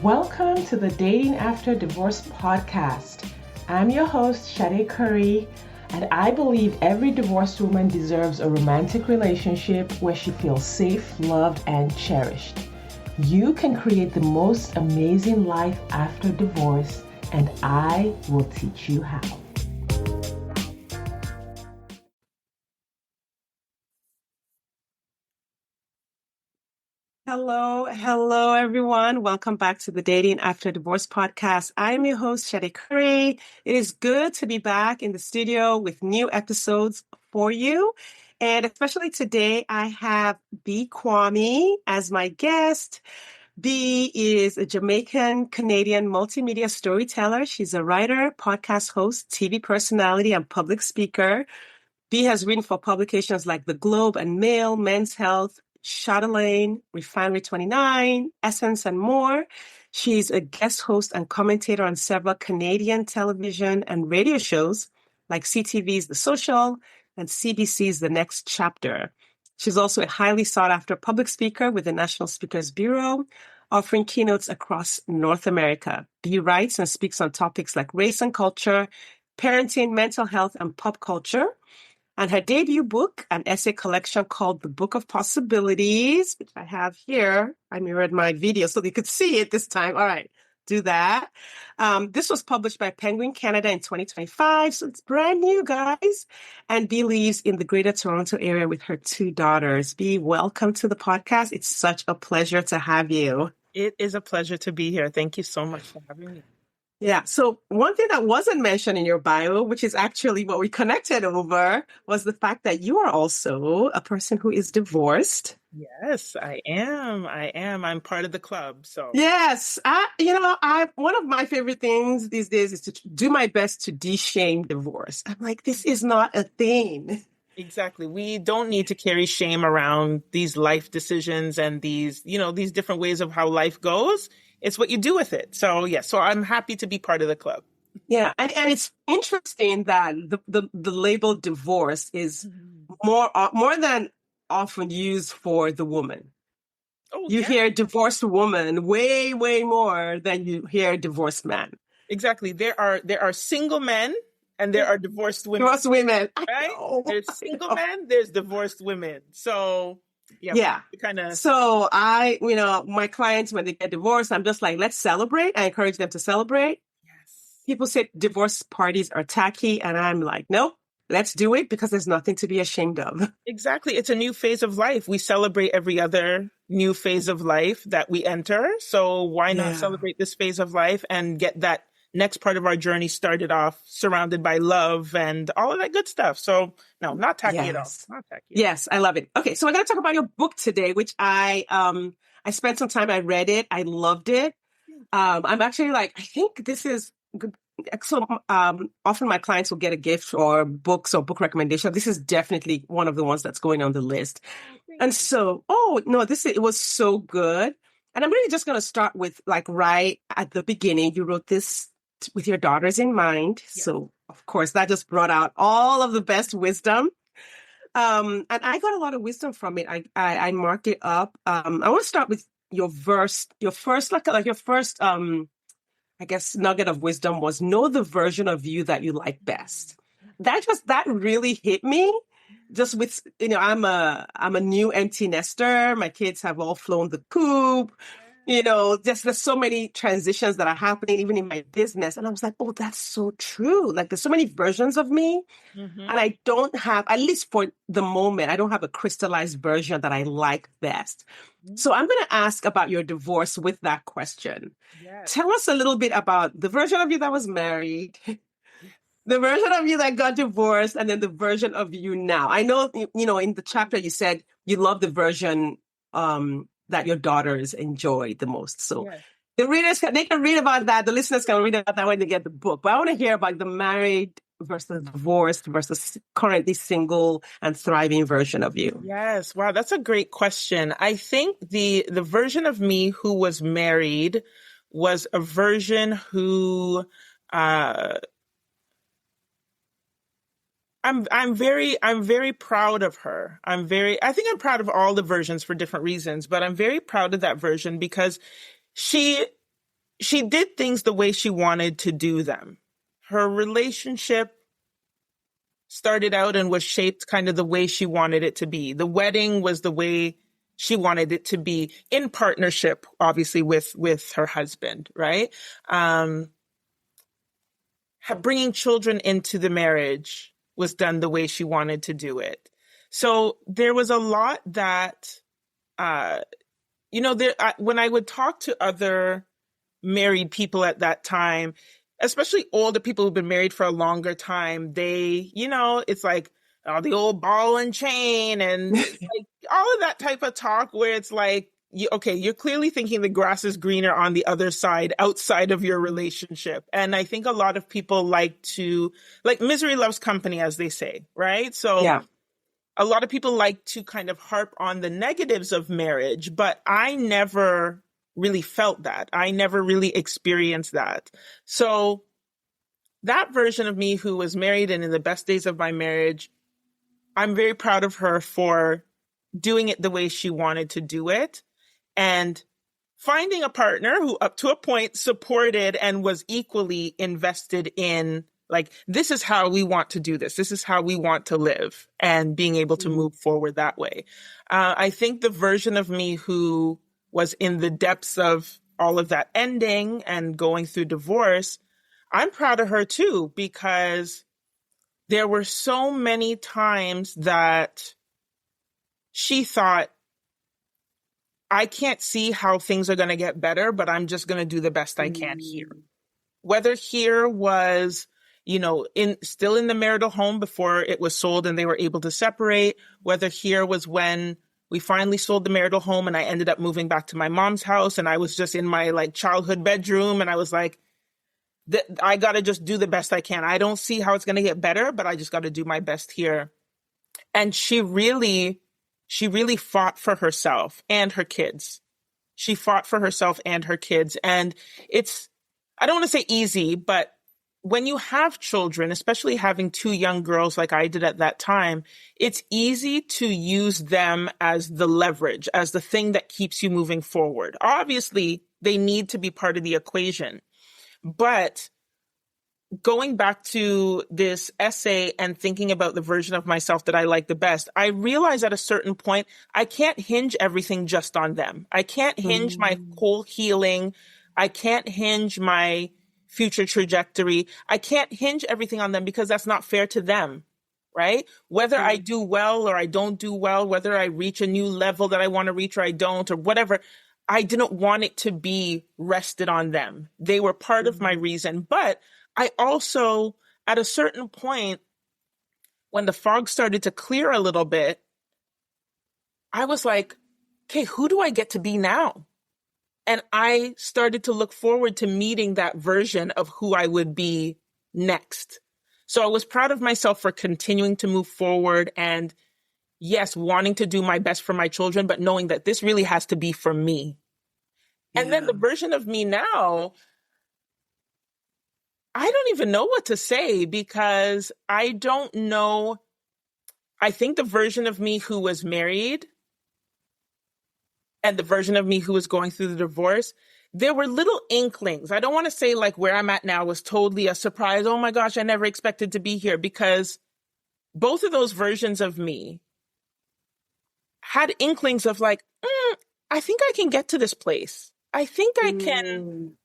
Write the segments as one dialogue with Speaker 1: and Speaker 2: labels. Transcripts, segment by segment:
Speaker 1: Welcome to the Dating After Divorce podcast. I'm your host, Sade Curry, and I believe every divorced woman deserves a romantic relationship where she feels safe, loved, and cherished. You can create the most amazing life after divorce, and I will teach you how. Hello, everyone. Welcome back to the Dating After Divorce podcast. I'm your host, Sade Curry. It is good to be back in the studio with new episodes for you. And especially today, I have B. Quammie as my guest. B is a Jamaican-Canadian multimedia storyteller. She's a writer, podcast host, TV personality, and public speaker. B has written for publications like The Globe and Mail, Men's Health, Chatelaine, Refinery 29, Essence, and more. She's a guest host and commentator on several Canadian television and radio shows like CTV's The Social and CBC's The Next Chapter. She's also a highly sought-after public speaker with the National Speakers Bureau, offering keynotes across North America. B writes and speaks on topics like race and culture, parenting, mental health, and pop culture. And her debut book, an essay collection called The Book of Possibilities, which I have here. I mirrored my video so you could see it this time. All right, do that. This was published by Penguin Canada in 2025, so it's brand new, guys. And Bee lives in the Greater Toronto area with her two daughters. Bee, welcome to the podcast. It's such a pleasure to have you.
Speaker 2: It is a pleasure to be here. Thank you so much for having me.
Speaker 1: Yeah. So one thing that wasn't mentioned in your bio, which is actually what we connected over, was the fact that you are also a person who is divorced.
Speaker 2: Yes, I am. I'm part of the club. So
Speaker 1: yes, one of my favorite things these days is to do my best to de-shame divorce. I'm like, this is not a thing.
Speaker 2: Exactly. We don't need to carry shame around these life decisions and these different ways of how life goes. It's what you do with it. So so I'm happy to be part of the club.
Speaker 1: Yeah. And it's interesting that the label divorce is more than often used for the woman.
Speaker 2: Oh,
Speaker 1: you hear divorced woman way, way more than you hear divorced man.
Speaker 2: Exactly. There are single men and there are divorced women.
Speaker 1: Divorced women.
Speaker 2: Right? There's single men, there's divorced women. So
Speaker 1: yeah. So my clients, when they get divorced, I'm just like, let's celebrate. I encourage them to celebrate.
Speaker 2: Yes.
Speaker 1: People say divorce parties are tacky. And I'm like, nope, let's do it because there's nothing to be ashamed of.
Speaker 2: Exactly. It's a new phase of life. We celebrate every other new phase of life that we enter. So why not celebrate this phase of life and get that next part of our journey started off surrounded by love and all of that good stuff. So no, not tacky at all. Not tacky.
Speaker 1: Yes, I love it. Okay, so we're going to talk about your book today, which I spent some time. I read it. I loved it. I'm actually I think this is good. So often my clients will get a gift or books or book recommendation. This is definitely one of the ones that's going on the list. And so, it was so good. And I'm really just going to start with right at the beginning. You wrote this with your daughters in mind. Yeah. So, of course, that just brought out all of the best wisdom. And I got a lot of wisdom from it. I marked it up. I want to start with your first, I guess, nugget of wisdom was know the version of you that you like best. That really hit me. Just with, I'm a new empty nester. My kids have all flown the coop. There's so many transitions that are happening even in my business. And I was like, oh, that's so true. Like there's so many versions of me. Mm-hmm. And I don't have, at least for the moment, I don't have a crystallized version that I like best. Mm-hmm. So I'm going to ask about your divorce with that question. Yes. Tell us a little bit about the version of you that was married, the version of you that got divorced, and then the version of you now. I know, in the chapter you said you love the version that your daughters enjoy the most. So the readers, they can read about that. The listeners can read about that when they get the book. But I want to hear about the married versus divorced versus currently single and thriving version of you.
Speaker 2: Yes. Wow. That's a great question. I think the version of me who was married was a version who, I'm very proud of her. I think I'm proud of all the versions for different reasons, but I'm very proud of that version because she she did things the way she wanted to do them. Her relationship started out and was shaped kind of the way she wanted it to be. The wedding was the way she wanted it to be, in partnership, obviously, with her husband, right? Bringing children into the marriage was done the way she wanted to do it. So there was a lot that, when I would talk to other married people at that time, especially older people who've been married for a longer time, they, it's like, the old ball and chain and like all of that type of talk where it's like, you're clearly thinking the grass is greener on the other side outside of your relationship. And I think a lot of people like misery loves company, as they say, right? So yeah. A lot of people like to kind of harp on the negatives of marriage, but I never really felt that. I never really experienced that. So that version of me who was married and in the best days of my marriage, I'm very proud of her for doing it the way she wanted to do it and finding a partner who up to a point supported and was equally invested in, like, this is how we want to do this. This is how we want to live, and being able to move forward that way. I think the version of me who was in the depths of all of that ending and going through divorce, I'm proud of her too, because there were so many times that she thought, I can't see how things are going to get better, but I'm just going to do the best I can here. Whether here was, still in the marital home before it was sold and they were able to separate, whether here was when we finally sold the marital home and I ended up moving back to my mom's house and I was just in my like childhood bedroom and I was like, I got to just do the best I can. I don't see how it's going to get better, but I just got to do my best here. And she really fought for herself and her kids. She fought for herself and her kids. And I don't want to say easy, but when you have children, especially having two young girls like I did at that time, it's easy to use them as the leverage, as the thing that keeps you moving forward. Obviously, they need to be part of the equation. But going back to this essay and thinking about the version of myself that I like the best, I realized at a certain point, I can't hinge everything just on them. I can't hinge my whole healing. I can't hinge my future trajectory. I can't hinge everything on them because that's not fair to them, right? Whether I do well or I don't do well, whether I reach a new level that I want to reach or I don't, or whatever, I didn't want it to be rested on them. They were part of my reason. But I also, at a certain point, when the fog started to clear a little bit, I was like, okay, who do I get to be now? And I started to look forward to meeting that version of who I would be next. So I was proud of myself for continuing to move forward and, yes, wanting to do my best for my children, but knowing that this really has to be for me. Yeah. And then the version of me now, I don't even know what to say because I don't know. I think the version of me who was married and the version of me who was going through the divorce, there were little inklings. I don't want to say like where I'm at now was totally a surprise. Oh my gosh, I never expected to be here, because both of those versions of me had inklings of like, I think I can get to this place. I think I can,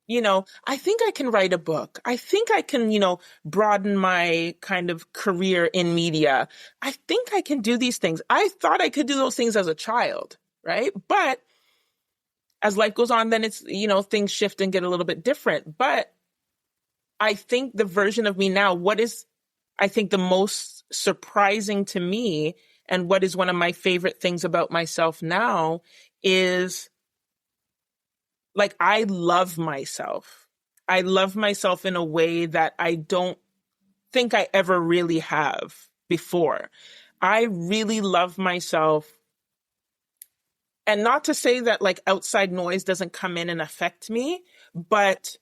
Speaker 2: I think I can write a book. I think I can, broaden my kind of career in media. I think I can do these things. I thought I could do those things as a child, right? But as life goes on, then it's, things shift and get a little bit different. But I think the version of me now, what is, I think, the most surprising to me and what is one of my favorite things about myself now is, like, I love myself. I love myself in a way that I don't think I ever really have before. I really love myself. And not to say that like outside noise doesn't come in and affect me, but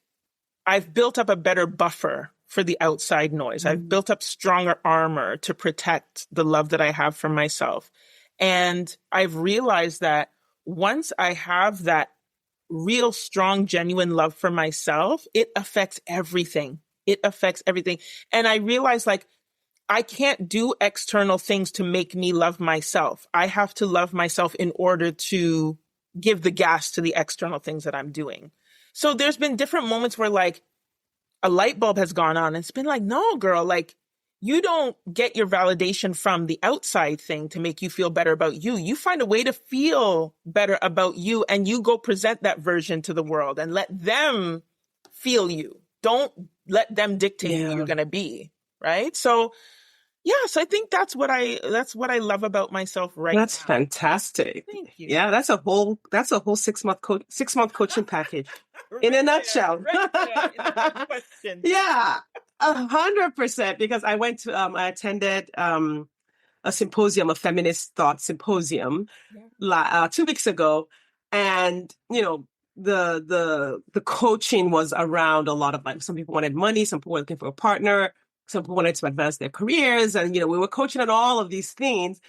Speaker 2: I've built up a better buffer for the outside noise. I've built up stronger armor to protect the love that I have for myself. And I've realized that once I have that real strong, genuine love for myself, it affects everything. It affects everything. And I realized like, I can't do external things to make me love myself. I have to love myself in order to give the gas to the external things that I'm doing. So there's been different moments where like a light bulb has gone on and it's been like, no, girl, like you don't get your validation from the outside thing to make you feel better about you. You find a way to feel better about you and you go present that version to the world and let them feel you. Don't let them dictate who you're going to be. Right. So yes, I think that's what I love about myself right
Speaker 1: That's
Speaker 2: now.
Speaker 1: fantastic.
Speaker 2: Thank you.
Speaker 1: Yeah, that's a whole 6-month coaching package in a nutshell.
Speaker 2: Question.
Speaker 1: Yeah, 100%. Because I attended a symposium, a feminist thought symposium, 2 weeks ago, and the coaching was around a lot of like some people wanted money, some people were looking for a partner, some people wanted to advance their careers, and we were coaching on all of these things.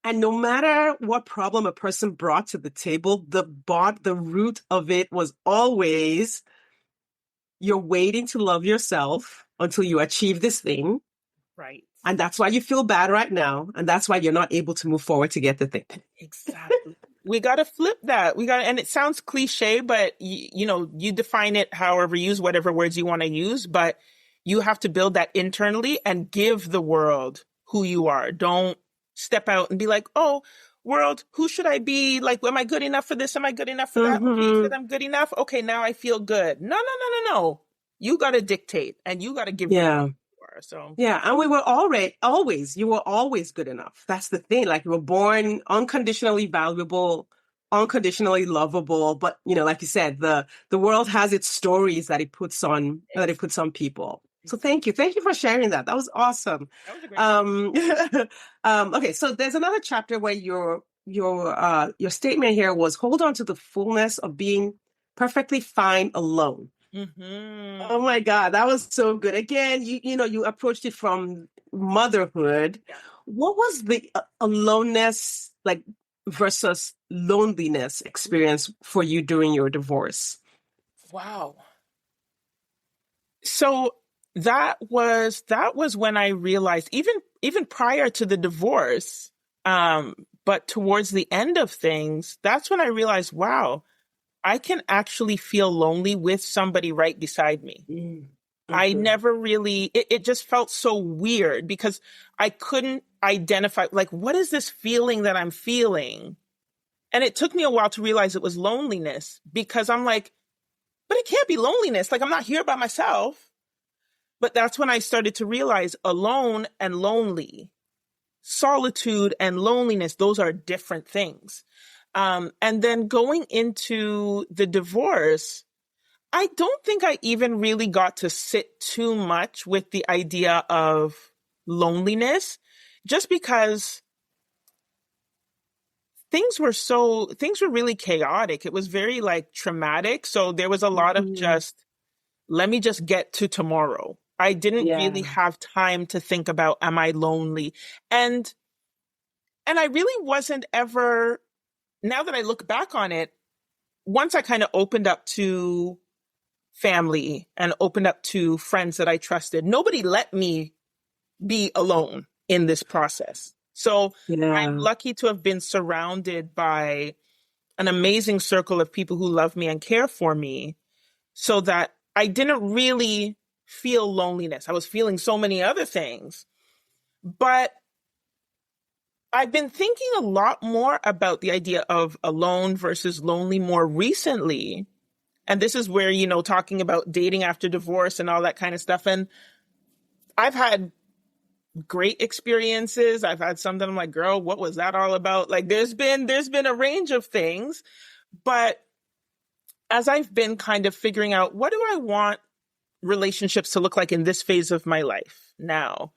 Speaker 1: And no matter what problem a person brought to the table, the root of it was always, you're waiting to love yourself until you achieve this thing.
Speaker 2: Right.
Speaker 1: And that's why you feel bad right now. And that's why you're not able to move forward to get the thing.
Speaker 2: Exactly. We got to flip that. And it sounds cliche, but you define it however you use whatever words you want to use, but you have to build that internally and give the world who you are. Don't step out and be like, oh, world, who should I be? Like, am I good enough for this? Am I good enough for that? Okay, you said I'm good enough. Okay, now I feel good. No. You got to dictate and you got to give.
Speaker 1: Yeah.
Speaker 2: So
Speaker 1: yeah, and we were you were always good enough. That's the thing. Like, you were born unconditionally valuable, unconditionally lovable. But like you said, the world has its stories that it puts on people. So thank you for sharing that. That was awesome.
Speaker 2: That was a great
Speaker 1: okay, so there's another chapter where your statement here was, hold on to the fullness of being perfectly fine alone.
Speaker 2: Mm-hmm.
Speaker 1: Oh my God, that was so good. Again, you approached it from motherhood. Yeah. What was the aloneness like versus loneliness experience for you during your divorce?
Speaker 2: Wow. So that was when I realized, even prior to the divorce, but towards the end of things, that's when I realized, wow, I can actually feel lonely with somebody right beside me. Mm-hmm. I never really, it just felt so weird because I couldn't identify, like, what is this feeling that I'm feeling? And it took me a while to realize it was loneliness, because I'm like, but it can't be loneliness. Like, I'm not here by myself. But that's when I started to realize alone and lonely, solitude and loneliness, those are different things. And then going into the divorce, I don't think I even really got to sit too much with the idea of loneliness, just because things were really chaotic. It was very like traumatic. So there was a lot of just, let me just get to tomorrow. I didn't really have time to think about, am I lonely? And I really wasn't ever, now that I look back on it, once I kind of opened up to family and opened up to friends that I trusted, nobody let me be alone in this process. So I'm lucky to have been surrounded by an amazing circle of people who love me and care for me, so that I didn't really feel loneliness. I was feeling so many other things. But I've been thinking a lot more about the idea of alone versus lonely more recently. And this is where, talking about dating after divorce and all that kind of stuff. And I've had great experiences. I've had some that I'm like, girl, what was that all about? Like, there's been a range of things. But as I've been kind of figuring out, what do I want relationships to look like in this phase of my life now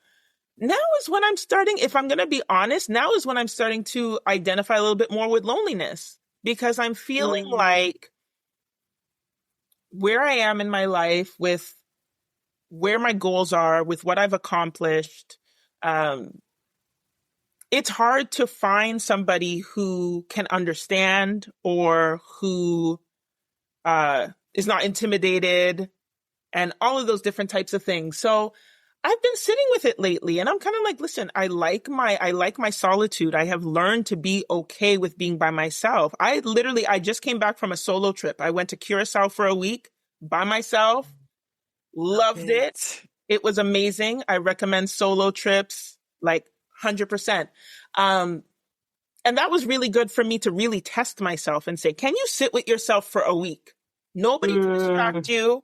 Speaker 2: is when I'm starting, if I'm going to be honest, now is when I'm starting to identify a little bit more with loneliness, because I'm feeling like where I am in my life, with where my goals are, with what I've accomplished, it's hard to find somebody who can understand or who is not intimidated, and all of those different types of things. So I've been sitting with it lately, and I'm kind of like, listen, I like my solitude. I have learned to be okay with being by myself. I just came back from a solo trip. I went to Curacao for a week by myself. Loved it. It was amazing. I recommend solo trips, like 100%. And that was really good for me to really test myself and say, can you sit with yourself for a week? Nobody to distract you.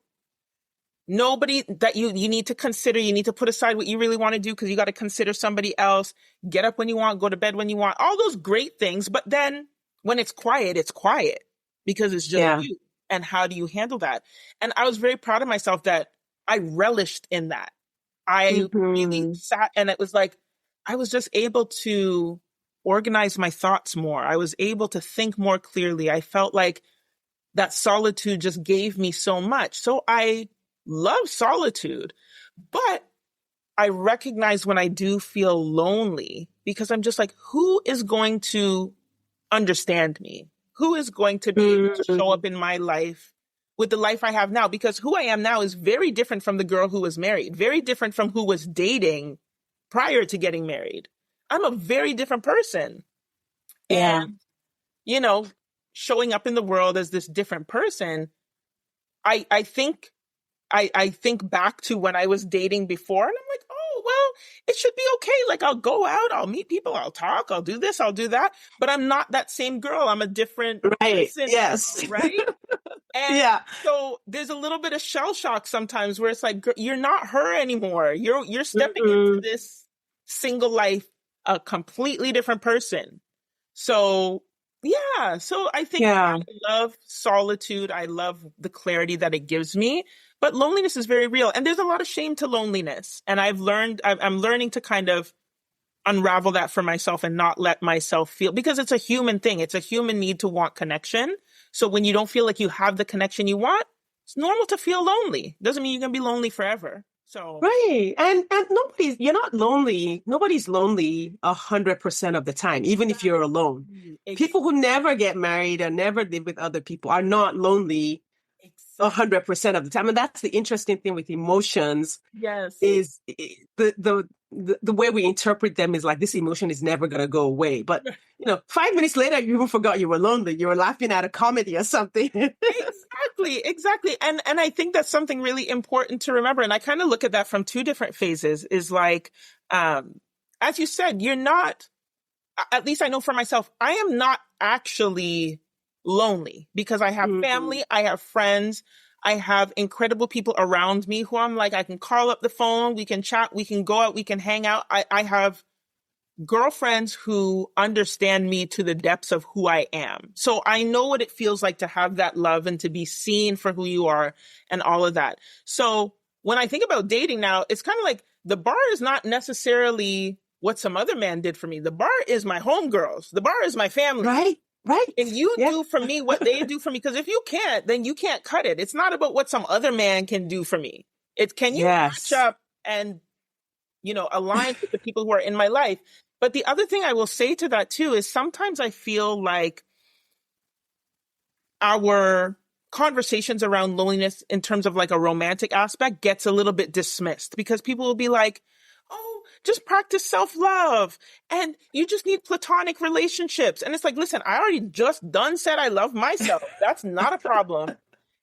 Speaker 2: Nobody that you need to consider. You need to put aside what you really want to do because you got to consider somebody else. Get up when you want, go to bed when you want, all those great things. But then when it's quiet because it's just you. And how do you handle that? And I was very proud of myself that I relished in that. I really sat, and it was like, I was just able to organize my thoughts more. I was able to think more clearly. I felt like that solitude just gave me so much. So I love solitude, but I recognize when I do feel lonely because I'm just like, who is going to understand me? Who is going to be able to show up in my life with the life I have now? Because who I am now is very different from the girl who was married, very different from who was dating prior to getting married. I'm a very different person.
Speaker 1: Yeah.
Speaker 2: And, showing up in the world as this different person, I think back to when I was dating before, and I'm like, oh, well, it should be okay. Like, I'll go out, I'll meet people, I'll talk, I'll do this, I'll do that. But I'm not that same girl. I'm a different person.
Speaker 1: Yes.
Speaker 2: Right? And so there's a little bit of shell shock sometimes where it's like, you're not her anymore. You're stepping into this single life, a completely different person. So yeah. So I think I love solitude. I love the clarity that it gives me, but loneliness is very real. And there's a lot of shame to loneliness. And I'm learning to kind of unravel that for myself and not let myself feel, because it's a human thing. It's a human need to want connection. So when you don't feel like you have the connection you want, it's normal to feel lonely. Doesn't mean you're going to be lonely forever. So
Speaker 1: right. And you're not lonely. Nobody's lonely 100% of the time, even if you're alone. People who never get married or never live with other people are not lonely 100% of the time. And that's the interesting thing with emotions.
Speaker 2: Yes.
Speaker 1: Is the way we interpret them is like, this emotion is never going to go away. But, 5 minutes later, you even forgot you were lonely. You were laughing at a comedy or something.
Speaker 2: Exactly. And I think that's something really important to remember. And I kind of look at that from two different phases is like, as you said, you're not, at least I know for myself, I am not actually lonely because I have family, I have friends, I have incredible people around me who I'm like, I can call up the phone, we can chat, we can go out, we can hang out. I have girlfriends who understand me to the depths of who I am. So I know what it feels like to have that love and to be seen for who you are and all of that. So when I think about dating now, it's kind of like the bar is not necessarily what some other man did for me. The bar is my homegirls. The bar is my family.
Speaker 1: Right.
Speaker 2: And you do for me what they do for me. Because if you can't, then you can't cut it. It's not about what some other man can do for me. It's can you match up and, align with the people who are in my life. But the other thing I will say to that too is sometimes I feel like our conversations around loneliness in terms of like a romantic aspect gets a little bit dismissed because people will be like, oh, just practice self-love and you just need platonic relationships. And it's like, listen, I already just said I love myself. That's not a problem.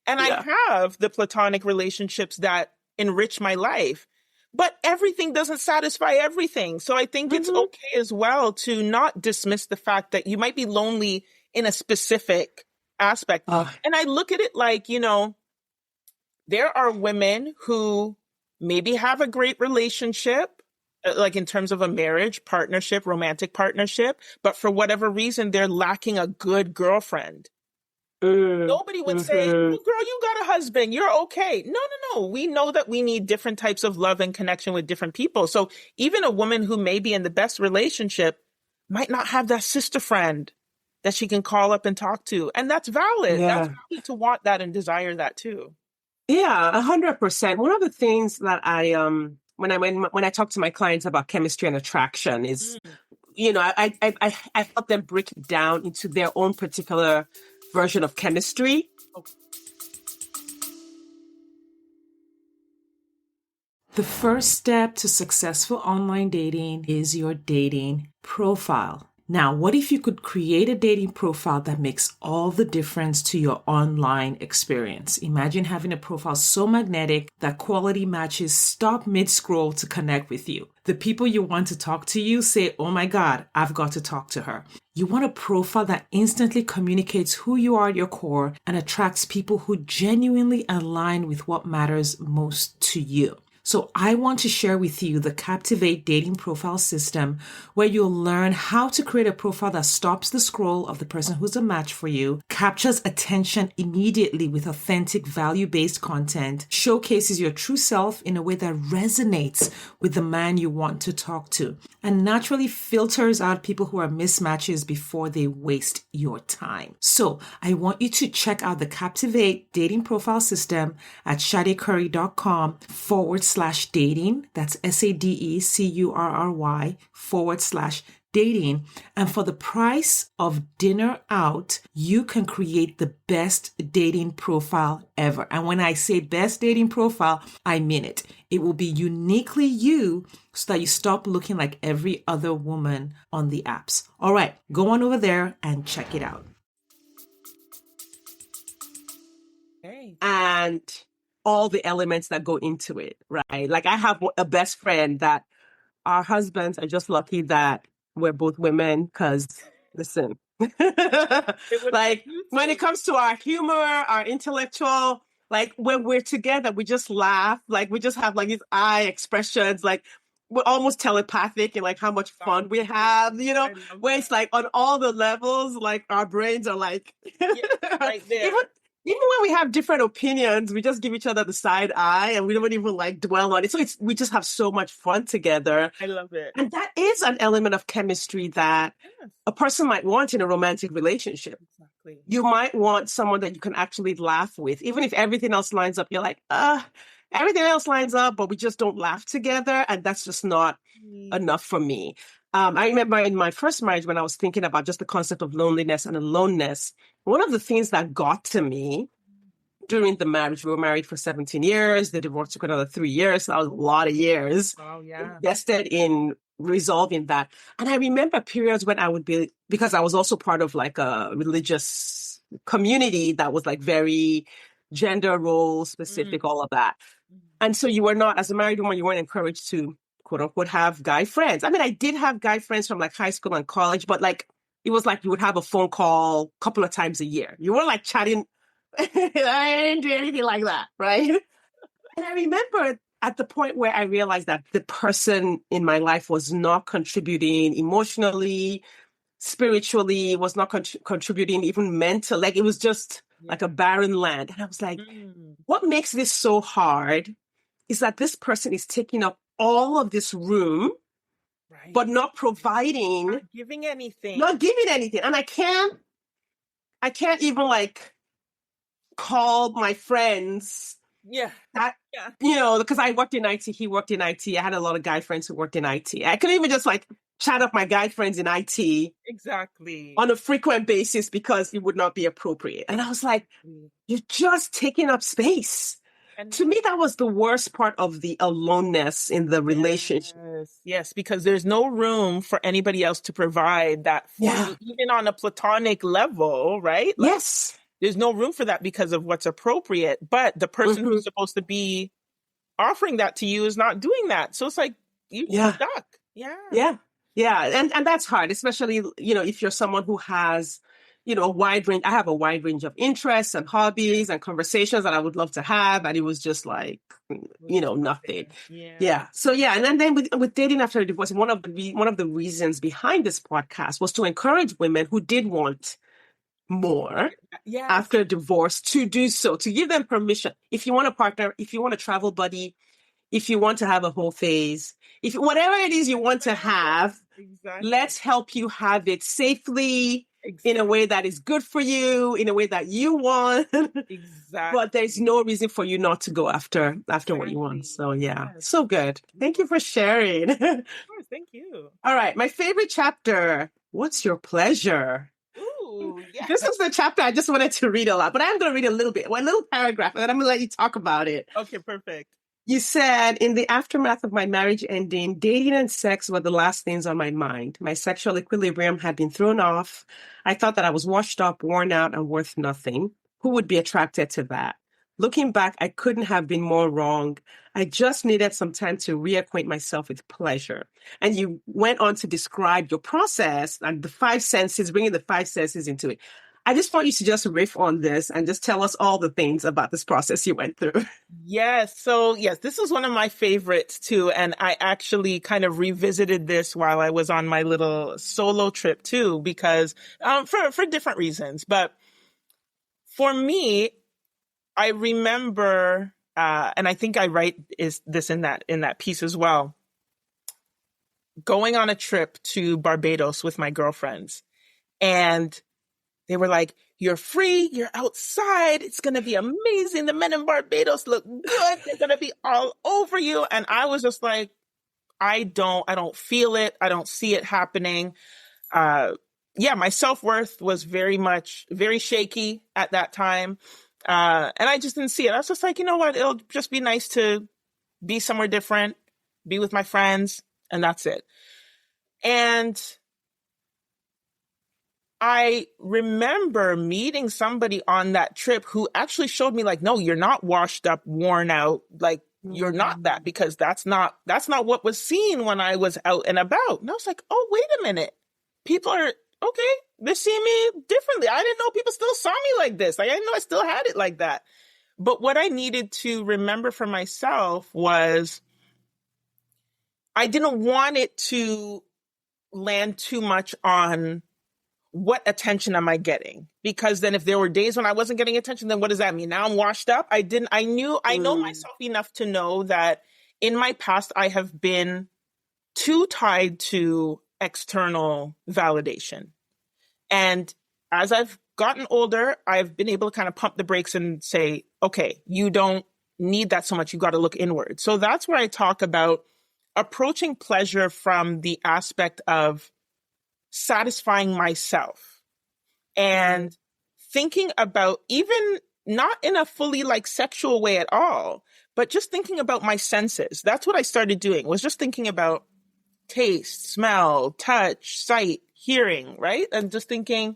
Speaker 2: And I have the platonic relationships that enrich my life. But everything doesn't satisfy everything. So I think it's okay as well to not dismiss the fact that you might be lonely in a specific aspect. And I look at it like, there are women who maybe have a great relationship, like in terms of a marriage, partnership, romantic partnership, but for whatever reason, they're lacking a good girlfriend. Nobody would say, oh, girl, you got a husband. You're okay. No. We know that we need different types of love and connection with different people. So even a woman who may be in the best relationship might not have that sister friend that she can call up and talk to. And that's valid. That's valid to want that and desire that too.
Speaker 1: Yeah, 100%. One of the things that when I talk to my clients about chemistry and attraction is, I help them break it down into their own particular version of chemistry.
Speaker 3: The first step to successful online dating is your dating profile. Now, what if you could create a dating profile that makes all the difference to your online experience? Imagine having a profile so magnetic that quality matches stop mid-scroll to connect with you. The people you want to talk to you say, oh my God, I've got to talk to her. You want a profile that instantly communicates who you are at your core and attracts people who genuinely align with what matters most to you. So I want to share with you the Captivate dating profile system, where you'll learn how to create a profile that stops the scroll of the person who's a match for you, captures attention immediately with authentic value-based content, showcases your true self in a way that resonates with the man you want to talk to, and naturally filters out people who are mismatches before they waste your time. So I want you to check out the Captivate dating profile system at sadecurry.com/dating. That's SADECURRY/dating. And for the price of dinner out, you can create the best dating profile ever. And when I say best dating profile, I mean it. It will be uniquely you so that you stop looking like every other woman on the apps. All right, go on over there and check it out.
Speaker 2: Okay.
Speaker 1: And all the elements that go into it, right? Like I have a best friend that our husbands are just lucky that we're both women because, listen, like when it comes to our humor, our intellectual, like when we're together, we just laugh. Like we just have like these eye expressions, like we're almost telepathic and like how much fun we have, you know, where it's like on all the levels, like our brains are like,
Speaker 2: right there.
Speaker 1: Even when we have different opinions, we just give each other the side eye and we don't even like dwell on it. So we just have so much fun together.
Speaker 2: I love it.
Speaker 1: And that is an element of chemistry that a person might want in a romantic relationship.
Speaker 2: Exactly.
Speaker 1: You might want someone that you can actually laugh with. Even if everything else lines up, you're like, everything else lines up, but we just don't laugh together. And that's just not enough for me. I remember in my first marriage, when I was thinking about just the concept of loneliness and aloneness, one of the things that got to me during the marriage, we were married for 17 years. The divorce took another 3 years. So that was a lot of years invested in resolving that. And I remember periods when I would be, because I was also part of like a religious community that was like very gender role specific, all of that. And so you were not, as a married woman, you weren't encouraged to quote unquote have guy friends. I mean, I did have guy friends from like high school and college, but like it was like you would have a phone call a couple of times a year. You weren't like chatting. I didn't do anything like that, right? And I remember at the point where I realized that the person in my life was not contributing emotionally, spiritually, was not contributing even mentally. Like it was just like a barren land. And I was like, what makes this so hard is that this person is taking up all of this room, but not providing,
Speaker 2: not giving anything.
Speaker 1: And I can't even like call my friends. You know, because I worked in IT, he worked in IT. I had a lot of guy friends who worked in IT. I couldn't even just like chat up my guy friends in IT on a frequent basis because it would not be appropriate. And I was like, you're just taking up space. And to me, that was the worst part of the aloneness in the relationship.
Speaker 2: Yes, because there's no room for anybody else to provide that for you, even on a platonic level, right? Like,
Speaker 1: yes.
Speaker 2: There's no room for that because of what's appropriate. But the person who's supposed to be offering that to you is not doing that. So it's like you're stuck.
Speaker 1: Yeah. And that's hard, especially, you know, if you're someone who has, you know, a wide range. I have a wide range of interests and hobbies and conversations that I would love to have. And it was just like, you know, nothing. Yeah. So and then with dating after a divorce, one of the reasons behind this podcast was to encourage women who did want more after divorce to do so, to give them permission. If you want a partner, if you want a travel buddy, if you want to have a whole phase, if whatever it is you want to have, let's help you have it safely in a way that is good for you, in a way that you want. But there's no reason for you not to go after what you want. So so good. Thank you for sharing. Of
Speaker 2: course, thank you.
Speaker 1: All right, my favorite chapter. What's your pleasure?
Speaker 2: Ooh, yes.
Speaker 1: This is the chapter I just wanted to read a lot, but I'm going to read a little bit, one little paragraph, and then I'm going to let you talk about it.
Speaker 2: Okay, perfect.
Speaker 1: You said, in the aftermath of my marriage ending, dating and sex were the last things on my mind. My sexual equilibrium had been thrown off. I thought that I was washed up, worn out, and worth nothing. Who would be attracted to that? Looking back, I couldn't have been more wrong. I just needed some time to reacquaint myself with pleasure. And you went on to describe your process and the five senses, bringing the five senses into it. I just want you to just riff on this and just tell us all the things about this process you went through.
Speaker 2: Yes. So yes, this is one of my favorites too. And I actually kind of revisited this while I was on my little solo trip too, because for different reasons. But for me, I remember, and I think I write this in that piece as well, going on a trip to Barbados with my girlfriends. And they were like, you're free, you're outside, it's going to be amazing. The men in Barbados look good. They're going to be all over you. And I was just like, I don't feel it. I don't see it happening. My self-worth was very shaky at that time. And I just didn't see it. I was just like, you know what? It'll just be nice to be somewhere different, be with my friends, and that's it. And I remember meeting somebody on that trip who actually showed me like, no, you're not washed up, worn out. Like, you're not that, because that's not what was seen when I was out and about. And I was like, oh, wait a minute. People are, okay, they see me differently. I didn't know people still saw me like this. Like, I didn't know I still had it like that. But what I needed to remember for myself was I didn't want it to land too much on what attention am I getting? Because then if there were days when I wasn't getting attention, then what does that mean? Now I'm washed up. I know myself enough to know that in my past, I have been too tied to external validation. And as I've gotten older, I've been able to kind of pump the brakes and say, okay, you don't need that so much. You got to look inward. So that's where I talk about approaching pleasure from the aspect of satisfying myself and thinking about, even not in a fully like sexual way at all, but just thinking about my senses. That's what I started doing, was just thinking about taste, smell, touch, sight, hearing, right? And just thinking,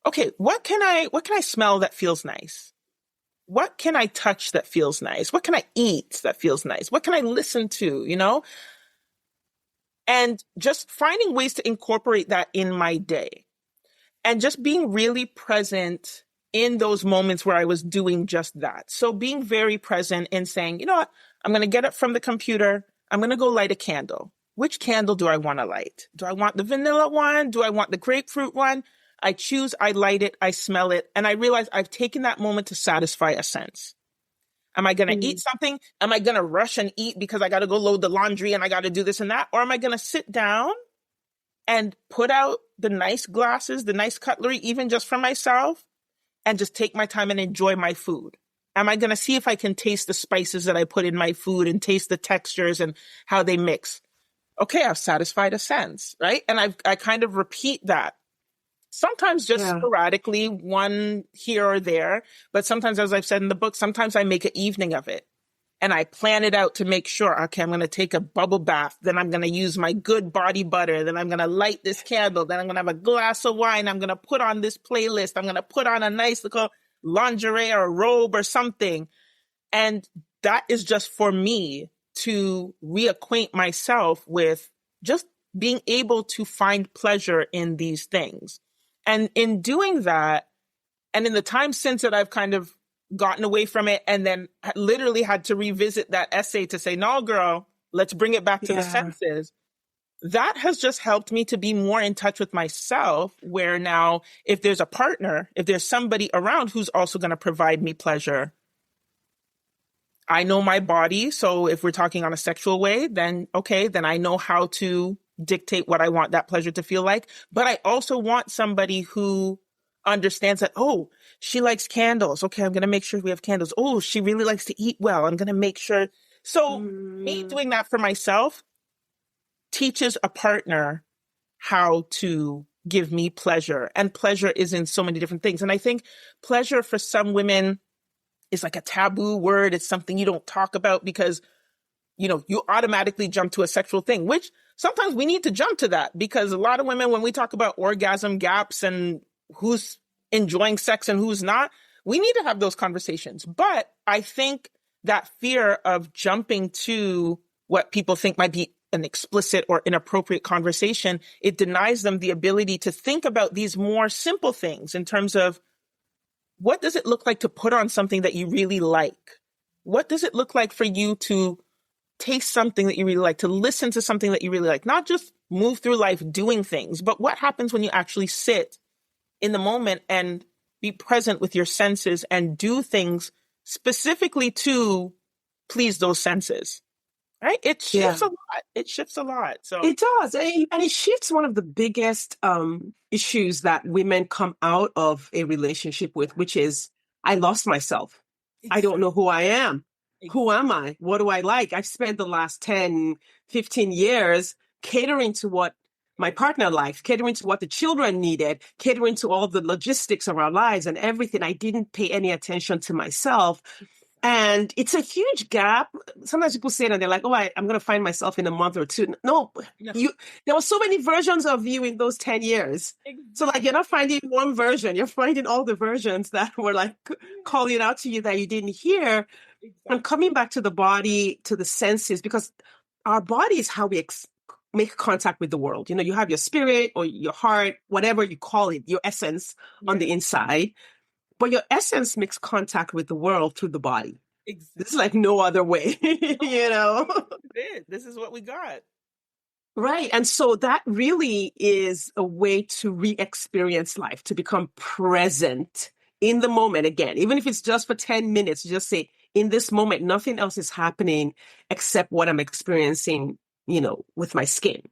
Speaker 2: okay, what can I smell that feels nice? What can I touch that feels nice? What can I eat that feels nice? What can I listen to, you know? And just finding ways to incorporate that in my day, and just being really present in those moments where I was doing just that. So being very present in saying, you know what, I'm going to get up from the computer. I'm going to go light a candle. Which candle do I want to light? Do I want the vanilla one? Do I want the grapefruit one? I choose, I light it, I smell it. And I realize I've taken that moment to satisfy a sense. Am I going to eat something? Am I going to rush and eat because I got to go load the laundry and I got to do this and that? Or am I going to sit down and put out the nice glasses, the nice cutlery, even just for myself, and just take my time and enjoy my food? Am I going to see if I can taste the spices that I put in my food and taste the textures and how they mix? Okay, I've satisfied a sense, right? And I kind of repeat that. Sometimes just sporadically, one here or there. But sometimes, as I've said in the book, sometimes I make an evening of it. And I plan it out to make sure, okay, I'm going to take a bubble bath. Then I'm going to use my good body butter. Then I'm going to light this candle. Then I'm going to have a glass of wine. I'm going to put on this playlist. I'm going to put on a nice little lingerie or robe or something. And that is just for me to reacquaint myself with just being able to find pleasure in these things. And in doing that, and in the time since that I've kind of gotten away from it and then literally had to revisit that essay to say, no, girl, let's bring it back to the senses. That has just helped me to be more in touch with myself, where now if there's a partner, if there's somebody around who's also going to provide me pleasure, I know my body. So if we're talking on a sexual way, then okay, then I know how to dictate what I want that pleasure to feel like. But I also want somebody who understands that, oh, she likes candles. Okay, I'm going to make sure we have candles. Oh, she really likes to eat well. I'm going to make sure. So me doing that for myself teaches a partner how to give me pleasure. And pleasure is in so many different things. And I think pleasure for some women is like a taboo word. It's something you don't talk about because, you automatically jump to a sexual thing, which sometimes we need to jump to that, because a lot of women, when we talk about orgasm gaps and who's enjoying sex and who's not, we need to have those conversations. But I think that fear of jumping to what people think might be an explicit or inappropriate conversation, it denies them the ability to think about these more simple things in terms of, what does it look like to put on something that you really like? What does it look like for you to taste something that you really like, to listen to something that you really like, not just move through life doing things, but what happens when you actually sit in the moment and be present with your senses and do things specifically to please those senses, right? It shifts a lot. It shifts a lot. So
Speaker 1: it does. And it shifts one of the biggest issues that women come out of a relationship with, which is, I lost myself. I don't know who I am. Who am I? What do I like? I've spent the last 10, 15 years catering to what my partner liked, catering to what the children needed, catering to all the logistics of our lives and everything. I didn't pay any attention to myself. And it's a huge gap. Sometimes people say that they're like, oh, I'm going to find myself in a month or two. No, there were so many versions of you in those 10 years. Exactly. So like, you're not finding one version. You're finding all the versions that were like calling out to you that you didn't hear. Exactly. And coming back to the body, to the senses, because our body is how we make contact with the world. You have your spirit or your heart, whatever you call it, your essence on the inside. But your essence makes contact with the world through the body. Exactly. This is like no other way,
Speaker 2: This is what we got.
Speaker 1: Right. And so that really is a way to re-experience life, to become present in the moment again. Even if it's just for 10 minutes, just say, in this moment, nothing else is happening except what I'm experiencing, with my skin.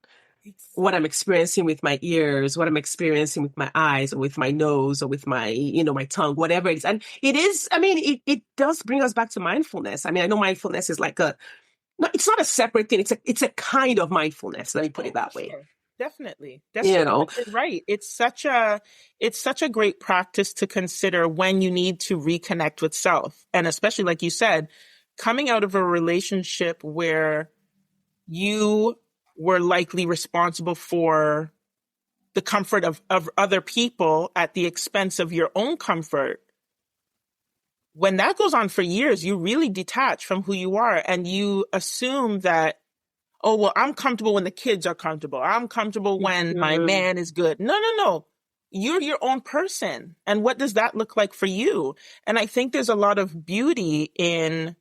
Speaker 1: What I'm experiencing with my ears, what I'm experiencing with my eyes or with my nose or with my, my tongue, whatever it is. And it is, it does bring us back to mindfulness. I know mindfulness is like it's not a separate thing. It's a kind of mindfulness. Let me put it that way.
Speaker 2: Sure. Definitely. You're right. It's such a great practice to consider when you need to reconnect with self. And especially, like you said, coming out of a relationship where you were likely responsible for the comfort of other people at the expense of your own comfort. When that goes on for years, you really detach from who you are and you assume that, oh, well, I'm comfortable when the kids are comfortable. I'm comfortable when my man is good. No. You're your own person. And what does that look like for you? And I think there's a lot of beauty in,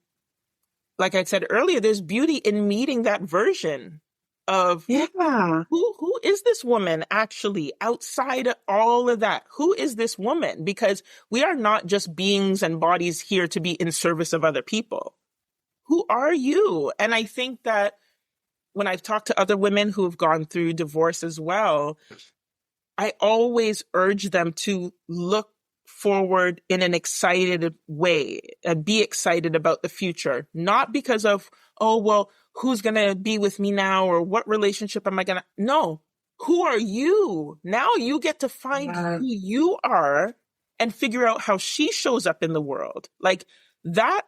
Speaker 2: like I said earlier, there's beauty in meeting that version of who is this woman actually outside of all of that? Who is this woman? Because we are not just beings and bodies here to be in service of other people. Who are you? And I think that when I've talked to other women who have gone through divorce as well, I always urge them to look forward in an excited way and be excited about the future, not because of, oh, well, who's going to be with me now or what relationship am I going to? No, who are you? Now you get to find who you are and figure out how she shows up in the world. Like that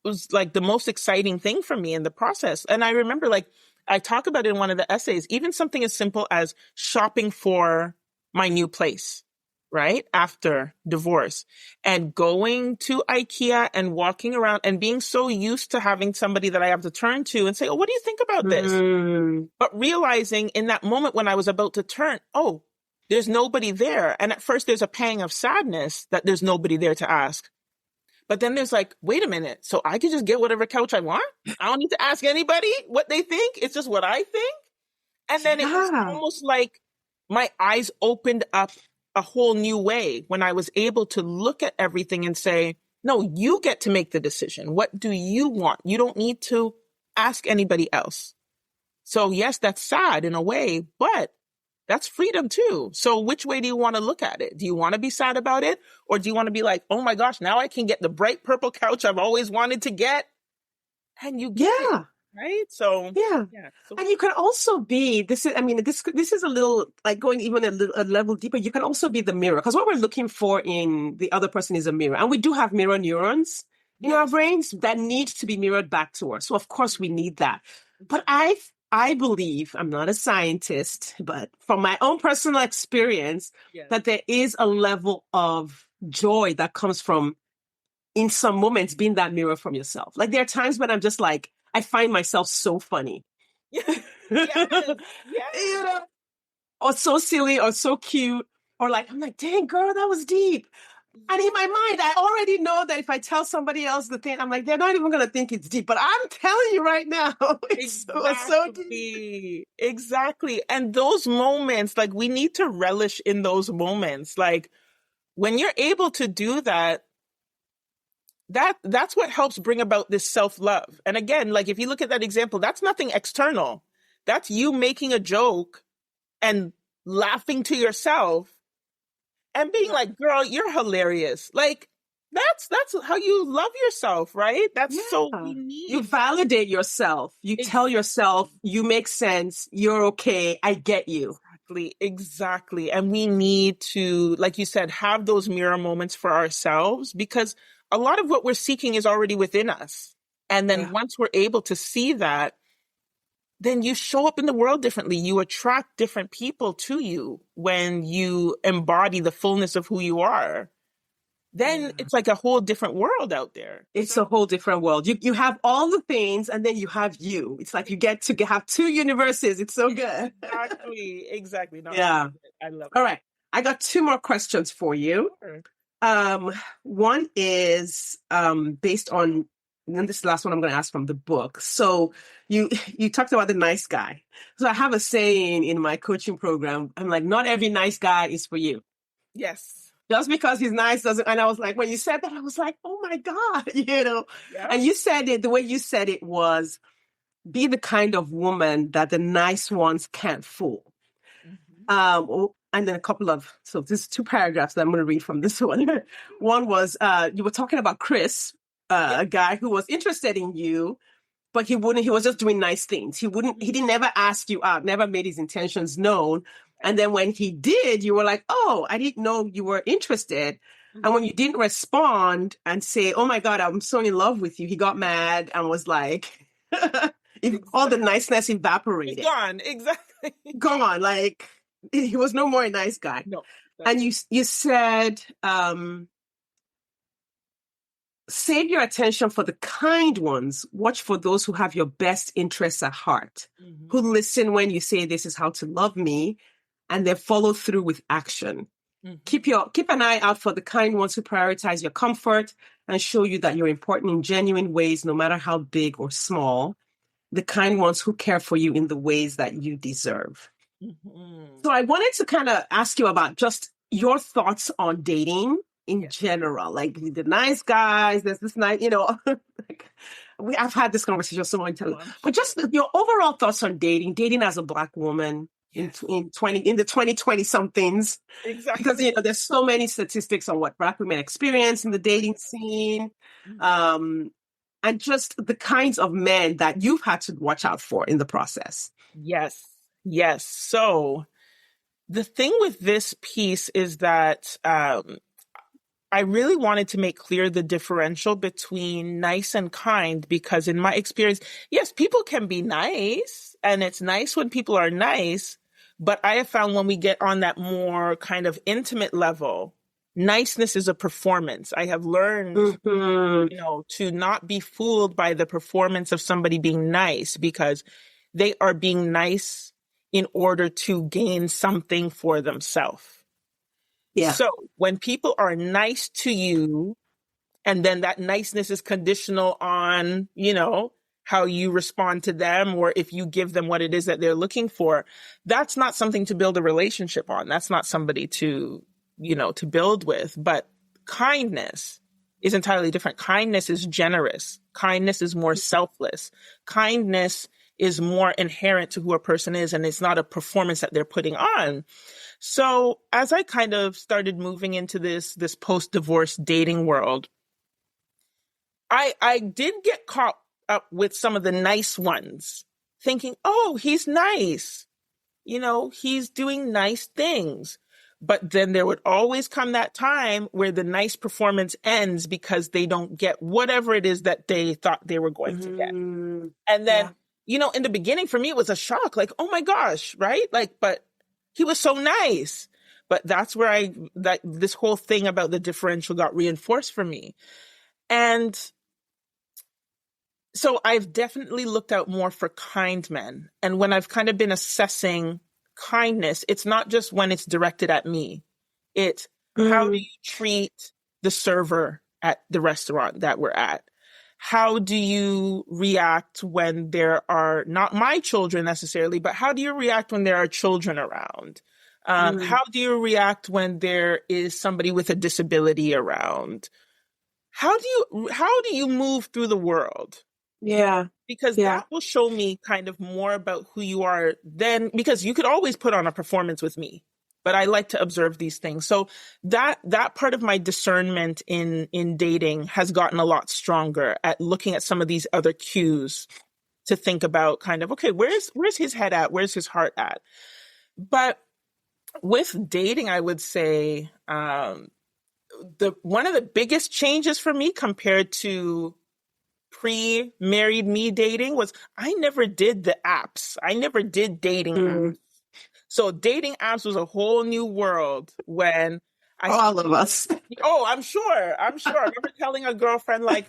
Speaker 2: was like the most exciting thing for me in the process. And I remember, like, I talk about it in one of the essays, even something as simple as shopping for my new place, right? After divorce and going to IKEA and walking around and being so used to having somebody that I have to turn to and say, oh, what do you think about this? But realizing in that moment when I was about to turn, oh, there's nobody there. And at first there's a pang of sadness that there's nobody there to ask. But then there's like, wait a minute. So I can just get whatever couch I want? I don't need to ask anybody what they think. It's just what I think. And then it was almost like my eyes opened up a whole new way when I was able to look at everything and say, no, you get to make the decision. What do you want? You don't need to ask anybody else. So yes, that's sad in a way, but that's freedom too. So which way do you want to look at it? Do you want to be sad about it? Or do you want to be like, oh my gosh, now I can get the bright purple couch I've always wanted to get? And you get it. Right? So, So,
Speaker 1: and you can also be, this is a little, like going even a level deeper. You can also be the mirror, because what we're looking for in the other person is a mirror. And we do have mirror neurons in our brains that needs to be mirrored back to us. So of course we need that. But I believe, I'm not a scientist, but from my own personal experience, that there is a level of joy that comes from, in some moments, being that mirror from yourself. Like there are times when I'm just like, I find myself so funny.
Speaker 2: Yes.
Speaker 1: You know, or so silly or so cute, or like, I'm like, dang girl, that was deep. And in my mind, I already know that if I tell somebody else the thing, I'm like, they're not even going to think it's deep. But I'm telling you right now, it's so deep.
Speaker 2: Exactly. And those moments, like we need to relish in those moments. Like when you're able to do that, that's what helps bring about this self-love. And again, like if you look at that example, that's nothing external. That's you making a joke and laughing to yourself and being like, girl, you're hilarious. Like that's how you love yourself, right? That's so we need.
Speaker 1: You validate yourself. You tell yourself, you make sense. You're okay. I get you.
Speaker 2: Exactly. And we need to, like you said, have those mirror moments for ourselves, because a lot of what we're seeking is already within us. And then once we're able to see that, then you show up in the world differently. You attract different people to you when you embody the fullness of who you are. Then it's like a whole different world out there.
Speaker 1: It's a whole different world. You have all the things, and then you have you. It's like you get to have two universes. It's so good.
Speaker 2: Exactly. No,
Speaker 1: yeah.
Speaker 2: I love it.
Speaker 1: All right. I got two more questions for you. Sure. One is based on, and this last one I'm going to ask from the book. So you talked about the nice guy. So I have a saying in my coaching program. I'm like, not every nice guy is for you.
Speaker 2: Yes.
Speaker 1: Just because he's nice doesn't, and I was like, when you said that, I was like, oh my God, and you said it, the way you said it was, be the kind of woman that the nice ones can't fool. And then so there's two paragraphs that I'm going to read from this one. One was, you were talking about Chris, a guy who was interested in you, but he was just doing nice things. He didn't never ask you out, never made his intentions known. And then when he did, you were like, oh, I didn't know you were interested. And when you didn't respond and say, oh my God, I'm so in love with you, he got mad and was like, all the niceness evaporated.
Speaker 2: It's gone. Exactly.
Speaker 1: Gone. Like he was no more a nice guy.
Speaker 2: No.
Speaker 1: And you said, save your attention for the kind ones. Watch for those who have your best interests at heart, who listen when you say, this is how to love me, and then follow through with action. Keep an eye out for the kind ones who prioritize your comfort and show you that you're important in genuine ways, no matter how big or small. The kind ones who care for you in the ways that you deserve. So I wanted to kind of ask you about just your thoughts on dating in general, like the nice guys, there's this nice, like I've had this conversation so many times, but just your overall thoughts on dating as a Black woman in the 2020 somethings.
Speaker 2: Exactly.
Speaker 1: Because, there's so many statistics on what Black women experience in the dating scene, and just the kinds of men that you've had to watch out for in the process.
Speaker 2: Yes. So the thing with this piece is that, I really wanted to make clear the differential between nice and kind, because in my experience, yes, people can be nice, and it's nice when people are nice. But I have found when we get on that more kind of intimate level, niceness is a performance. I have learned, to not be fooled by the performance of somebody being nice, because they are being nice in order to gain something for themselves. Yeah. So when people are nice to you, and then that niceness is conditional on, how you respond to them, or if you give them what it is that they're looking for, that's not something to build a relationship on. That's not somebody to build with. But kindness is entirely different. Kindness is generous. Kindness is more selfless. Kindness is more inherent to who a person is, and it's not a performance that they're putting on. So as I kind of started moving into this post-divorce dating world, I did get caught up with some of the nice ones, thinking, oh, he's nice. He's doing nice things. But then there would always come that time where the nice performance ends because they don't get whatever it is that they thought they were going to get. And then, in the beginning for me, it was a shock, like, oh my gosh, right? Like, but he was so nice. But that's where this whole thing about the differential got reinforced for me. And so I've definitely looked out more for kind men. And when I've kind of been assessing kindness, it's not just when it's directed at me. It's how do you treat the server at the restaurant that we're at? How do you react when there are not my children necessarily, but how do you react when there are children around? How do you react when there is somebody with a disability around? How do you move through the world?
Speaker 1: Yeah.
Speaker 2: Because that will show me kind of more about who you are then, because you could always put on a performance with me, but I like to observe these things. So that part of my discernment in dating has gotten a lot stronger at looking at some of these other cues to think about kind of, okay, where's his head at? Where's his heart at? But with dating, I would say one of the biggest changes for me compared to pre-married me dating was I never did the apps. I never did dating apps. So dating apps was a whole new world when
Speaker 1: all of us.
Speaker 2: Oh, I'm sure. I remember telling a girlfriend, like,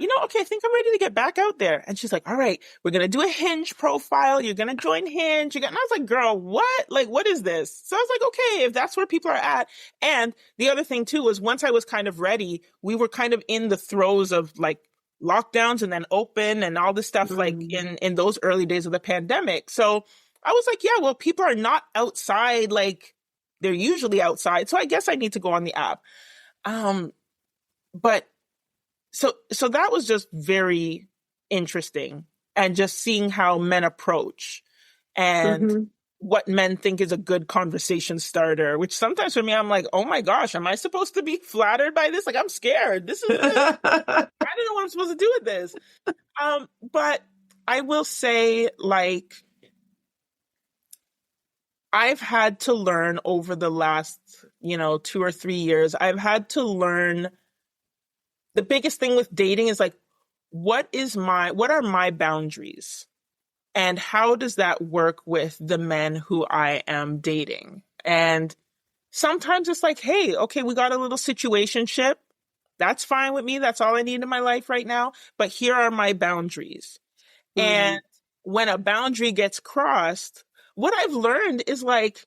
Speaker 2: okay, I think I'm ready to get back out there. And she's like, all right, we're going to do a Hinge profile. You're going to join Hinge. And I was like, girl, what? Like, what is this? So I was like, okay, if that's where people are at. And the other thing too was once I was kind of ready, we were kind of in the throes of like lockdowns and then open and all this stuff like in those early days of the pandemic. So I was like, yeah, well, people are not outside like they're usually outside. So I guess I need to go on the app. But so that was just very interesting, and just seeing how men approach and what men think is a good conversation starter, which sometimes for me, I'm like, oh my gosh, am I supposed to be flattered by this? Like, I'm scared. This is, I don't know what I'm supposed to do with this. But I will say, like, I've had to learn over the last, 2 or 3 years, I've had to learn the biggest thing with dating is like, what are my boundaries? And how does that work with the men who I am dating? And sometimes it's like, hey, okay, we got a little situationship. That's fine with me. That's all I need in my life right now. But here are my boundaries. And when a boundary gets crossed, what I've learned is like,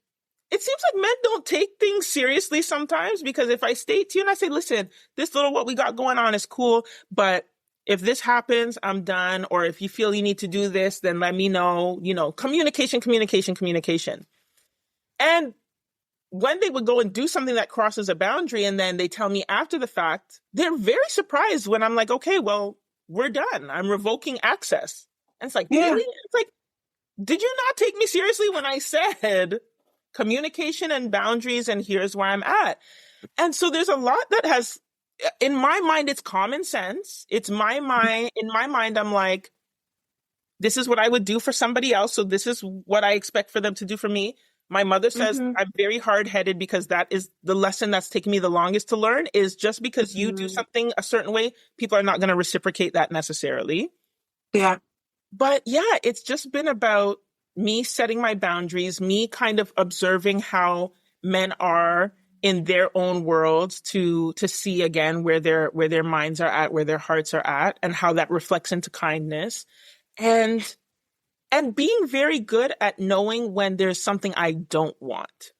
Speaker 2: it seems like men don't take things seriously sometimes, because if I state to you and I say, listen, this little what we got going on is cool, but if this happens, I'm done. Or if you feel you need to do this, then let me know, communication. And when they would go and do something that crosses a boundary and then they tell me after the fact, they're very surprised when I'm like, okay, well, we're done. I'm revoking access. And it's like, really? It's like, did you not take me seriously when I said communication and boundaries and here's where I'm at? And so there's a lot that has, in my mind, it's common sense. It's my mind. In my mind, I'm like, this is what I would do for somebody else. So this is what I expect for them to do for me. My mother says I'm very hard-headed, because that is the lesson that's taken me the longest to learn, is just because you do something a certain way, people are not going to reciprocate that necessarily.
Speaker 1: Yeah.
Speaker 2: But yeah, it's just been about me setting my boundaries, me kind of observing how men are in their own worlds to see again where their minds are at, where their hearts are at, and how that reflects into kindness. And being very good at knowing when there's something I don't want.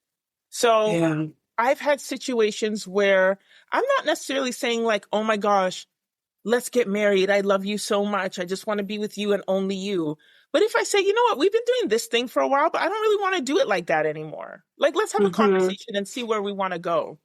Speaker 2: So I've had situations where I'm not necessarily saying like, oh my gosh, let's get married. I love you so much. I just want to be with you and only you. But if I say, you know what, we've been doing this thing for a while, but I don't really want to do it like that anymore. Like, let's have a conversation and see where we want to go.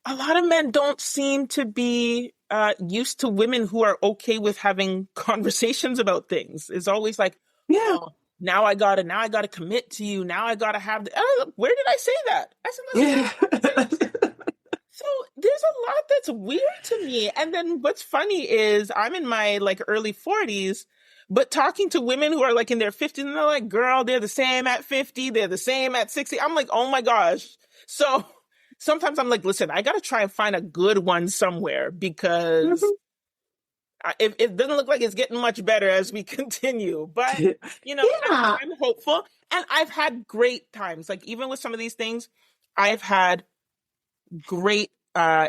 Speaker 2: A lot of men don't seem to be used to women who are okay with having conversations about things. It's always like, oh, now I gotta commit to you. Now I gotta have where did I say that? I said, so there's a lot that's weird to me. And then what's funny is I'm in my like early 40s, But talking to women who are like in their 50s, and they're like, girl, they're the same at 50, they're the same at 60. I'm like, oh my gosh. So sometimes I'm like, listen, I got to try and find a good one somewhere, because it doesn't look like it's getting much better as we continue. But, I'm hopeful. And I've had great times. Like, even with some of these things, I've had great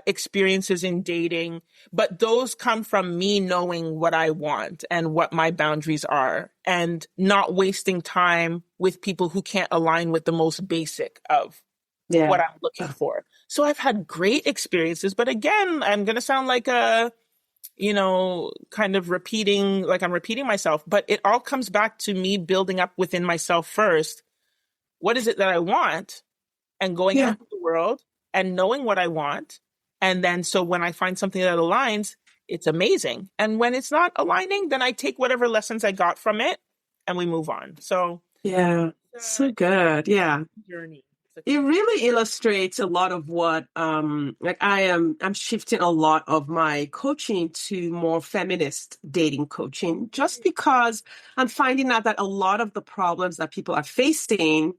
Speaker 2: experiences in dating, but those come from me knowing what I want and what my boundaries are, and not wasting time with people who can't align with the most basic of what I'm looking for. So I've had great experiences, but again, I'm going to sound like kind of repeating, like I'm repeating myself, but it all comes back to me building up within myself first. What is it that I want? And going out into the world and knowing what I want. And then, so when I find something that aligns, it's amazing. And when it's not aligning, then I take whatever lessons I got from it and we move on. So
Speaker 1: so good. Yeah.
Speaker 2: Journey.
Speaker 1: It really illustrates a lot of what, like I'm shifting a lot of my coaching to more feminist dating coaching, just because I'm finding out that a lot of the problems that people are facing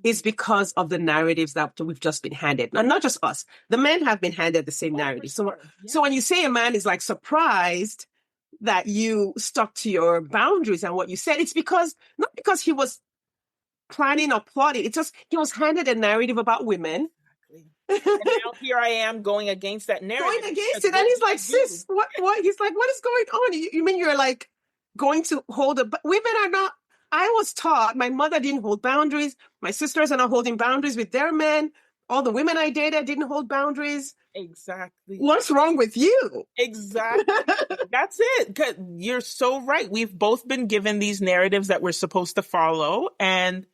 Speaker 1: is because of the narratives that we've just been handed. And not just us, the men have been handed the same narrative.
Speaker 2: Sure.
Speaker 1: So when you say a man is like surprised that you stuck to your boundaries and what you said, it's not because he was planning or plotting. It's just he was handed a narrative about women.
Speaker 2: And now here I am going against that narrative.
Speaker 1: Going against it. And he's like, sis, what? He's like, what is going on? You mean you're like going to hold but women are not. I was taught, my mother didn't hold boundaries. My sisters are not holding boundaries with their men. All the women I dated didn't hold boundaries.
Speaker 2: Exactly.
Speaker 1: What's wrong with you?
Speaker 2: Exactly. That's it. You're so right. We've both been given these narratives that we're supposed to follow. And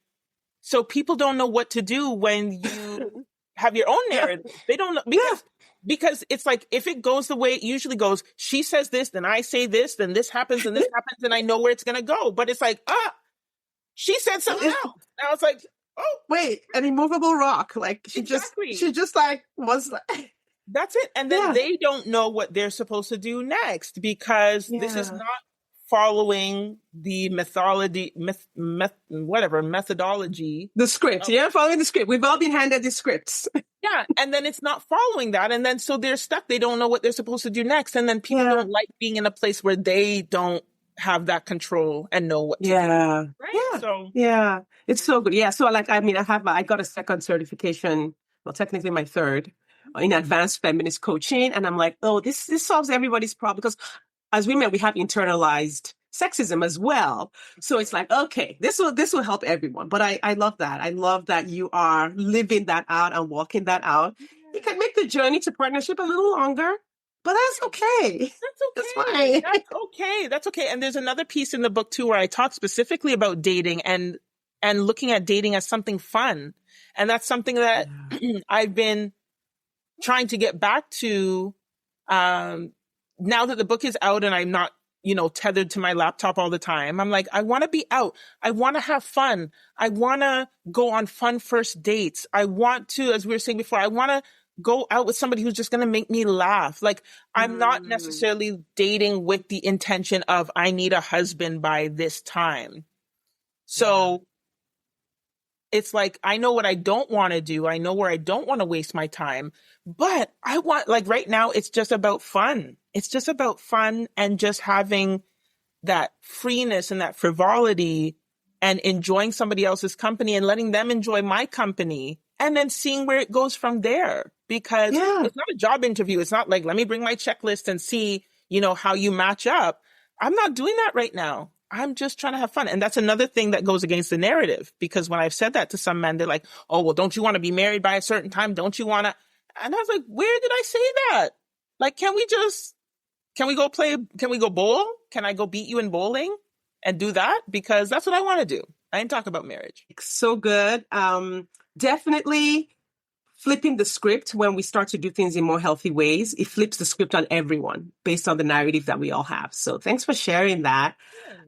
Speaker 2: so people don't know what to do when you have your own narrative. They don't know, because it's like, if it goes the way it usually goes, she says this, then I say this, then this happens, and I know where it's going to go. But it's like, she said something else. And I was like, oh.
Speaker 1: Wait, an immovable rock. Like, she just like, was like.
Speaker 2: That's it. And then they don't know what they're supposed to do next, because this is not following the methodology.
Speaker 1: The script. Following the script. We've all been handed the scripts.
Speaker 2: And then it's not following that. And then so they're stuck. They don't know what they're supposed to do next. And then people don't like being in a place where they don't have that control and know what to do. Right? So
Speaker 1: it's so good. So I got a second certification, well, technically my third, in advanced feminist coaching. And I'm like, oh, this solves everybody's problem, because as women, we have internalized sexism as well. So it's like, okay, this will help everyone. But I love that. I love that you are living that out and walking that out. It can make the journey to partnership a little longer, but that's okay.
Speaker 2: That's okay.
Speaker 1: That's fine.
Speaker 2: That's okay. And there's another piece in the book too, where I talk specifically about dating and looking at dating as something fun. And that's something that I've been trying to get back to, now that the book is out and I'm not, tethered to my laptop all the time. I'm like, I want to be out. I want to have fun. I want to go on fun first dates. I want to, as we were saying before, I want to go out with somebody who's just going to make me laugh. Like, I'm not necessarily dating with the intention of, I need a husband by this time. So it's like, I know what I don't want to do. I know where I don't want to waste my time, but I want, like, right now, it's just about fun. It's just about fun and just having that freeness and that frivolity and enjoying somebody else's company and letting them enjoy my company, and then seeing where it goes from there. Because it's not a job interview. It's not like, let me bring my checklist and see, how you match up. I'm not doing that right now. I'm just trying to have fun. And that's another thing that goes against the narrative, because when I've said that to some men, they're like, oh, well, don't you want to be married by a certain time? Don't you want to? And I was like, where did I say that? Like, can we go bowl? Can I go beat you in bowling and do that? Because that's what I want to do. I didn't talk about marriage.
Speaker 1: So good. Definitely flipping the script when we start to do things in more healthy ways. It flips the script on everyone based on the narrative that we all have. So thanks for sharing that.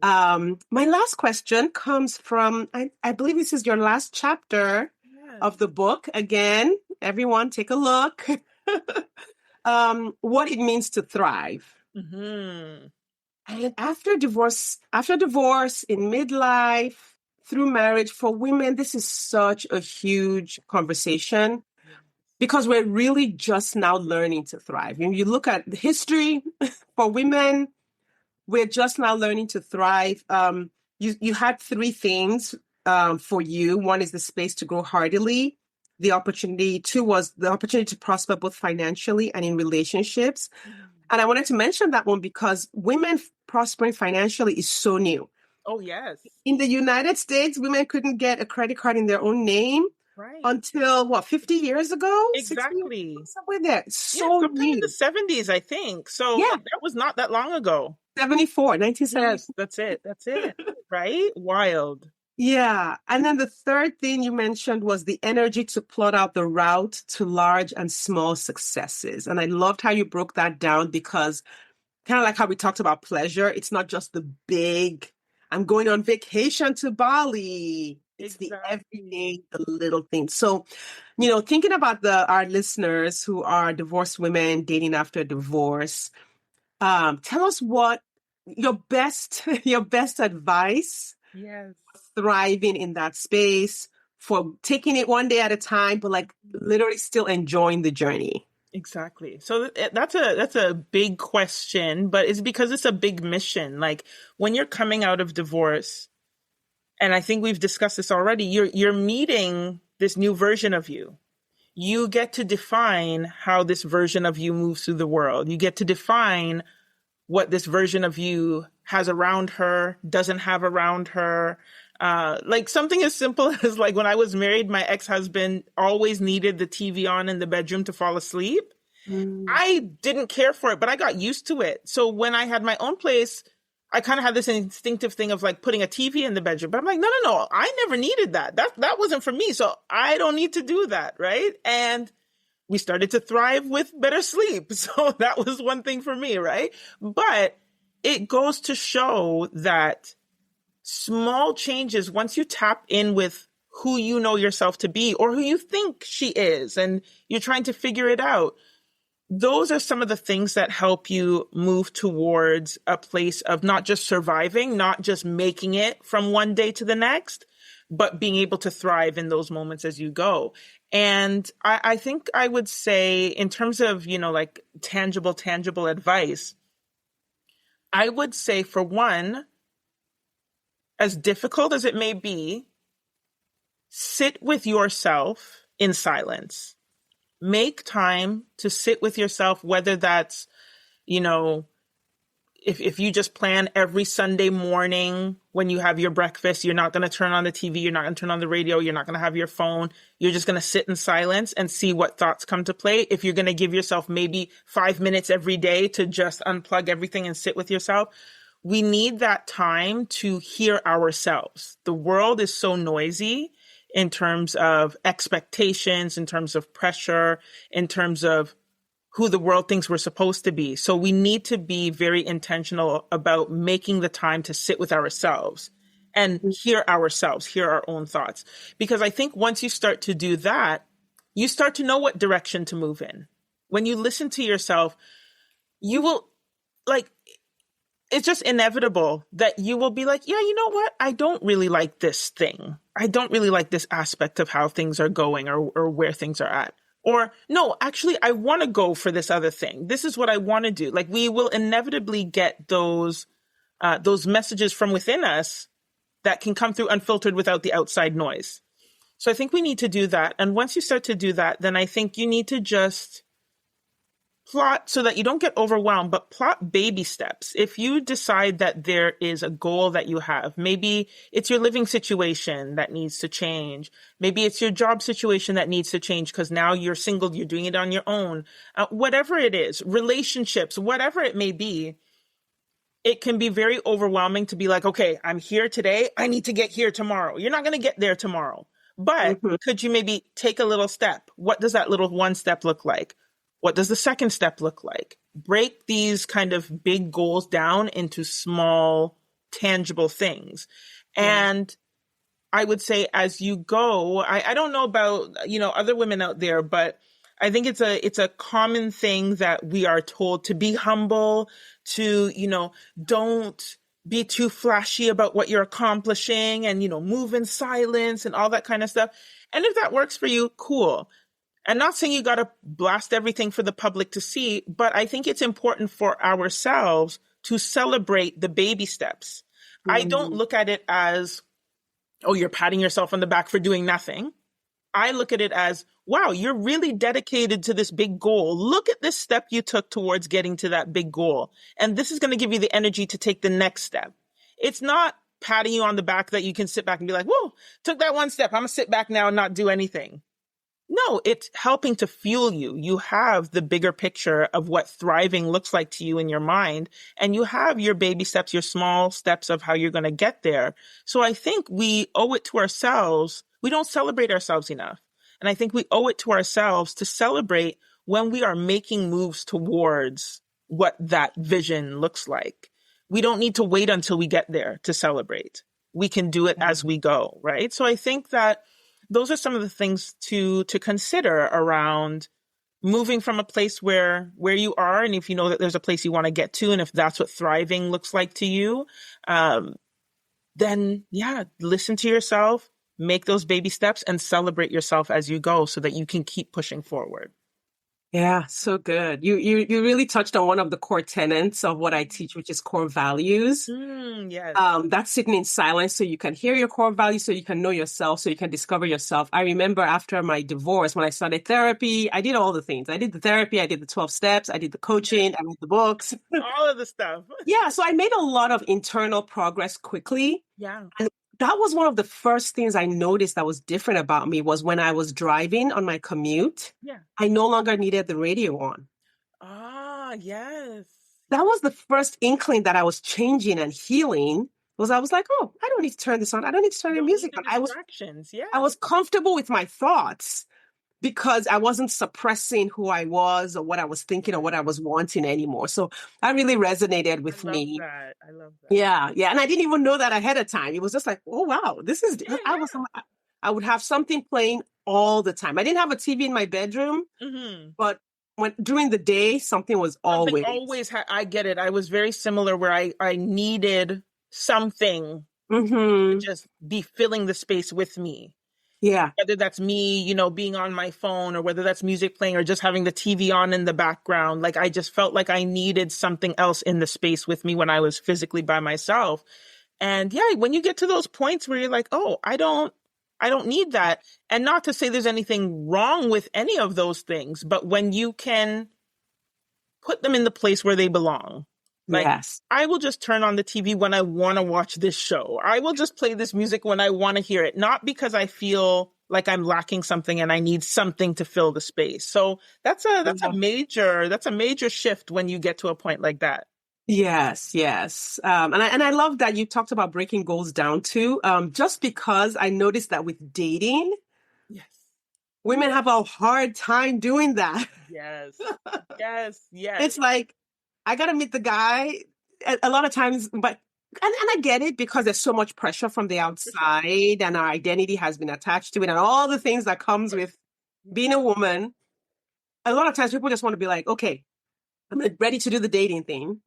Speaker 1: My last question comes from, I believe this is your last chapter of the book. Again, everyone take a look. What it means to thrive. And after divorce, in midlife, through marriage, for women, this is such a huge conversation because we're really just now learning to thrive. When you look at the history for women, we're just now learning to thrive. You had three things for you. One is the space to grow heartily, the opportunity. Two was the opportunity to prosper both financially and in relationships. And I wanted to mention that one because women prospering financially is so new.
Speaker 2: Oh, yes.
Speaker 1: In the United States, women couldn't get a credit card in their own name until 50 years ago?
Speaker 2: Exactly.
Speaker 1: Somewhere there. So
Speaker 2: sometime
Speaker 1: new.
Speaker 2: in the 70s, I think. So that was not that long ago.
Speaker 1: 1974.
Speaker 2: Yes, that's it. Right? Wild.
Speaker 1: Yeah. And then the third thing you mentioned was the energy to plot out the route to large and small successes. And I loved how you broke that down because kind of like how we talked about pleasure, it's not just the big, I'm going on vacation to Bali. It's the everyday, the little things. So, thinking about our listeners who are divorced women dating after divorce, tell us what your best advice thriving in that space, for taking it one day at a time, but like literally still enjoying the journey.
Speaker 2: Exactly. So that's a big question, but it's because it's a big mission. Like when you're coming out of divorce, and I think we've discussed this already, you're meeting this new version of you. You get to define how this version of you moves through the world. You get to define what this version of you has around her, doesn't have around her. Like something as simple as like when I was married, my ex-husband always needed the TV on in the bedroom to fall asleep. I didn't care for it, but I got used to it. So when I had my own place, I kind of had this instinctive thing of like putting a TV in the bedroom. But I'm like, no, I never needed that. That wasn't for me. So I don't need to do that, right? And we started to thrive with better sleep. So that was one thing for me, right? But it goes to show that small changes, once you tap in with who you know yourself to be or who you think she is, and you're trying to figure it out, those are some of the things that help you move towards a place of not just surviving, not just making it from one day to the next, but being able to thrive in those moments as you go. And I think I would say in terms of, like tangible advice, I would say for one, as difficult as it may be, sit with yourself in silence. Make time to sit with yourself, whether that's, if you just plan every Sunday morning when you have your breakfast, you're not going to turn on the TV, you're not going to turn on the radio, you're not going to have your phone, you're just going to sit in silence and see what thoughts come to play. If you're going to give yourself maybe 5 minutes every day to just unplug everything and sit with yourself, we need that time to hear ourselves. The world is so noisy in terms of expectations, in terms of pressure, in terms of who the world thinks we're supposed to be. So we need to be very intentional about making the time to sit with ourselves and hear ourselves, hear our own thoughts. Because I think once you start to do that, you start to know what direction to move in. When you listen to yourself, you will, it's just inevitable that you will be like, yeah, you know what? I don't really like this thing. I don't really like this aspect of how things are going or where things are at. Or no, actually, I want to go for this other thing. This is what I want to do. Like we will inevitably get those messages from within us that can come through unfiltered without the outside noise. So I think we need to do that. And once you start to do that, then I think you need to just plot so that you don't get overwhelmed, but plot baby steps. If you decide that there is a goal that you have, maybe it's your living situation that needs to change. Maybe it's your job situation that needs to change because now you're single, you're doing it on your own. Whatever it is, relationships, whatever it may be, it can be very overwhelming to be like, okay, I'm here today. I need to get here tomorrow. You're not going to get there tomorrow. But could you maybe take a little step? What does that little one step look like? What does the second step look like? Break these kind of big goals down into small, tangible things. And I would say as you go, I don't know about, other women out there, but I think it's a common thing that we are told to be humble, to, don't be too flashy about what you're accomplishing and, move in silence and all that kind of stuff. And if that works for you, cool. I'm not saying you got to blast everything for the public to see, but I think it's important for ourselves to celebrate the baby steps. I don't look at it as, oh, you're patting yourself on the back for doing nothing. I look at it as, wow, you're really dedicated to this big goal. Look at this step you took towards getting to that big goal. And this is going to give you the energy to take the next step. It's not patting you on the back that you can sit back and be like, whoa, took that one step. I'm going to sit back now and not do anything. No, it's helping to fuel you. You have the bigger picture of what thriving looks like to you in your mind, and you have your baby steps, your small steps of how you're going to get there. So I think we owe it to ourselves. We don't celebrate ourselves enough. And I think we owe it to ourselves to celebrate when we are making moves towards what that vision looks like. We don't need to wait until we get there to celebrate. We can do it as we go, right? So I think that those are some of the things to consider around moving from a place where you are, and if you know that there's a place you want to get to, and if that's what thriving looks like to you, then listen to yourself, make those baby steps, and celebrate yourself as you go so that you can keep pushing forward.
Speaker 1: Yeah, so good. You really touched on one of the core tenets of what I teach, which is core values.
Speaker 2: Yes.
Speaker 1: That's sitting in silence so you can hear your core values, so you can know yourself, so you can discover yourself. I remember after my divorce, when I started therapy, I did all the things. I did the therapy, I did the 12 steps, I did the coaching, I read the books.
Speaker 2: All of the stuff.
Speaker 1: Yeah, so I made a lot of internal progress quickly.
Speaker 2: Yeah.
Speaker 1: And that was one of the first things I noticed that was different about me was when I was driving on my commute, I no longer needed the radio on.
Speaker 2: Ah, yes.
Speaker 1: That was the first inkling that I was changing and healing. Was I was like, oh, I don't need to turn this on. I don't need to turn the music on. I was comfortable with my thoughts because I wasn't suppressing who I was or what I was thinking or what I was wanting anymore. So that really resonated with me.
Speaker 2: I love that.
Speaker 1: Yeah. And I didn't even know that ahead of time. It was just like, oh, wow, this is, I would have something playing all the time. I didn't have a TV in my bedroom, but during the day, something was always.
Speaker 2: I get it. I was very similar where I needed something to just be filling the space with me.
Speaker 1: Yeah.
Speaker 2: Whether that's me, being on my phone, or whether that's music playing, or just having the TV on in the background. Like, I just felt like I needed something else in the space with me when I was physically by myself. And when you get to those points where you're like, oh, I don't need that. And not to say there's anything wrong with any of those things, but when you can put them in the place where they belong. Like,
Speaker 1: yes.
Speaker 2: I will just turn on the TV when I want to watch this show. I will just play this music when I want to hear it, not because I feel like I'm lacking something and I need something to fill the space. So that's a major shift when you get to a point like that.
Speaker 1: Yes. And I love that you talked about breaking goals down too. Just because I noticed that with dating, women have a hard time doing that.
Speaker 2: Yes.
Speaker 1: It's like, I got to meet the guy a lot of times, but, and I get it because there's so much pressure from the outside and our identity has been attached to it and all the things that comes with being a woman. A lot of times people just want to be like, okay, I'm ready to do the dating thing.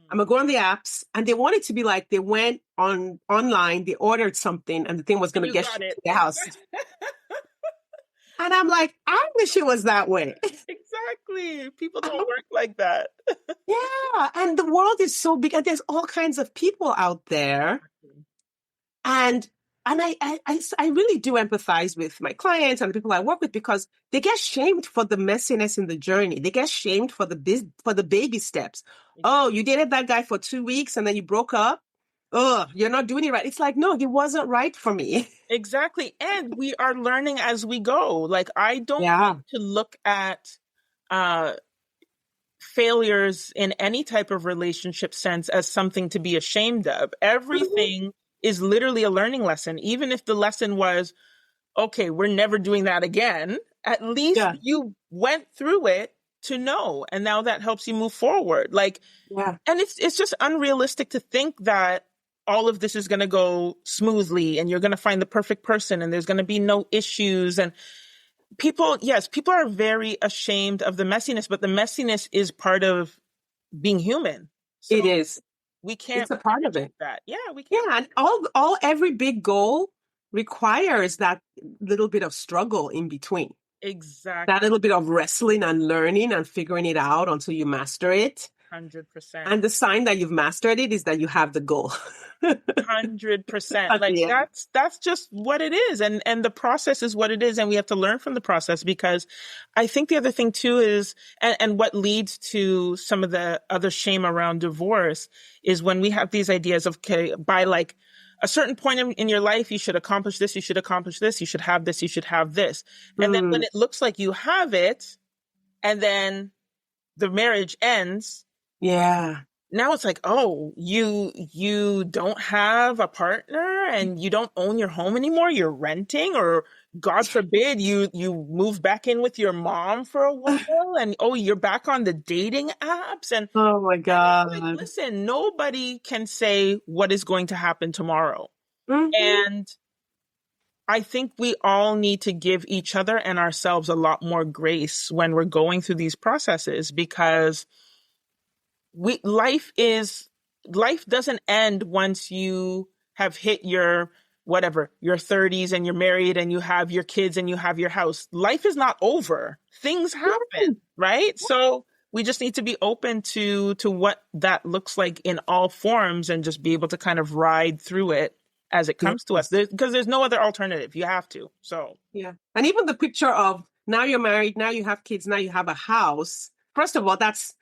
Speaker 1: I'm going to go on the apps, and they want it to be like they went online, they ordered something, and the thing was going to get to their house. And I'm like, I wish it was that way.
Speaker 2: Exactly. People don't work like that.
Speaker 1: Yeah. And the world is so big, and there's all kinds of people out there. And I really do empathize with my clients and the people I work with because they get shamed for the messiness in the journey. They get shamed for the baby steps. Oh, you dated that guy for 2 weeks and then you broke up. Oh, you're not doing it right. It's like, no, he wasn't right for me.
Speaker 2: Exactly. And we are learning as we go. Like, I don't want to look at failures in any type of relationship sense as something to be ashamed of. Everything is literally a learning lesson. Even if the lesson was, okay, we're never doing that again, at least you went through it to know. And now that helps you move forward. Like, and it's just unrealistic to think that all of this is going to go smoothly and you're going to find the perfect person and there's going to be no issues. And people are very ashamed of the messiness, but the messiness is part of being human. So
Speaker 1: It is.
Speaker 2: we can't
Speaker 1: It's a part of it.
Speaker 2: that. Yeah, we can't.
Speaker 1: Yeah, and every big goal requires that little bit of struggle in between.
Speaker 2: Exactly.
Speaker 1: That little bit of wrestling and learning and figuring it out until you master it.
Speaker 2: 100%.
Speaker 1: And the sign that you've mastered it is that you have the goal.
Speaker 2: 100%. Like that's just what it is. And the process is what it is. And we have to learn from the process, because I think the other thing too is, and what leads to some of the other shame around divorce is when we have these ideas of, okay, by like a certain point in your life, you should accomplish this, you should accomplish this, you should have this, you should have this. And then when it looks like you have it, and then the marriage ends.
Speaker 1: Yeah.
Speaker 2: Now it's like, oh, you don't have a partner and you don't own your home anymore. You're renting, or God forbid you move back in with your mom for a while, and oh, you're back on the dating apps. And
Speaker 1: oh my God.
Speaker 2: Like, listen, nobody can say what is going to happen tomorrow. And I think we all need to give each other and ourselves a lot more grace when we're going through these processes, because life doesn't end once you have hit your 30s and you're married and you have your kids and you have your house. Life is not over. Things happen, right? So we just need to be open to what that looks like in all forms, and just be able to kind of ride through it as it comes to us, because there's no other alternative. You have to. So
Speaker 1: yeah. And even the picture of now you're married, now you have kids, now you have a house. First of all, that's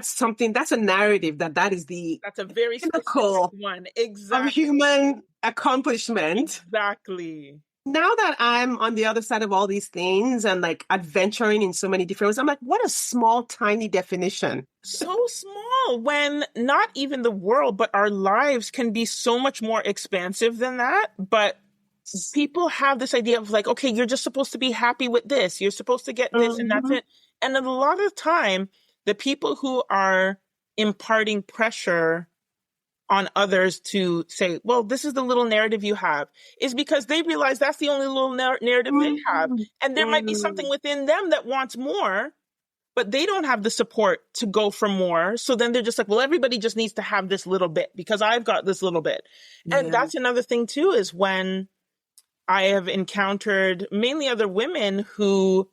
Speaker 1: something, that's a narrative that's
Speaker 2: a very
Speaker 1: pinnacle
Speaker 2: one. Exactly.
Speaker 1: of human accomplishment.
Speaker 2: Exactly.
Speaker 1: Now that I'm on the other side of all these things and like adventuring in so many different ways, I'm like, what a small, tiny definition.
Speaker 2: So small, when not even the world, but our lives can be so much more expansive than that. But people have this idea of like, okay, you're just supposed to be happy with this. You're supposed to get this and that's it. And a lot of the time, the people who are imparting pressure on others to say, well, this is the little narrative you have, is because they realize that's the only little narrative they have. And there might be something within them that wants more, but they don't have the support to go for more. So then they're just like, well, everybody just needs to have this little bit because I've got this little bit. Yeah. And that's another thing too, is when I have encountered mainly other women who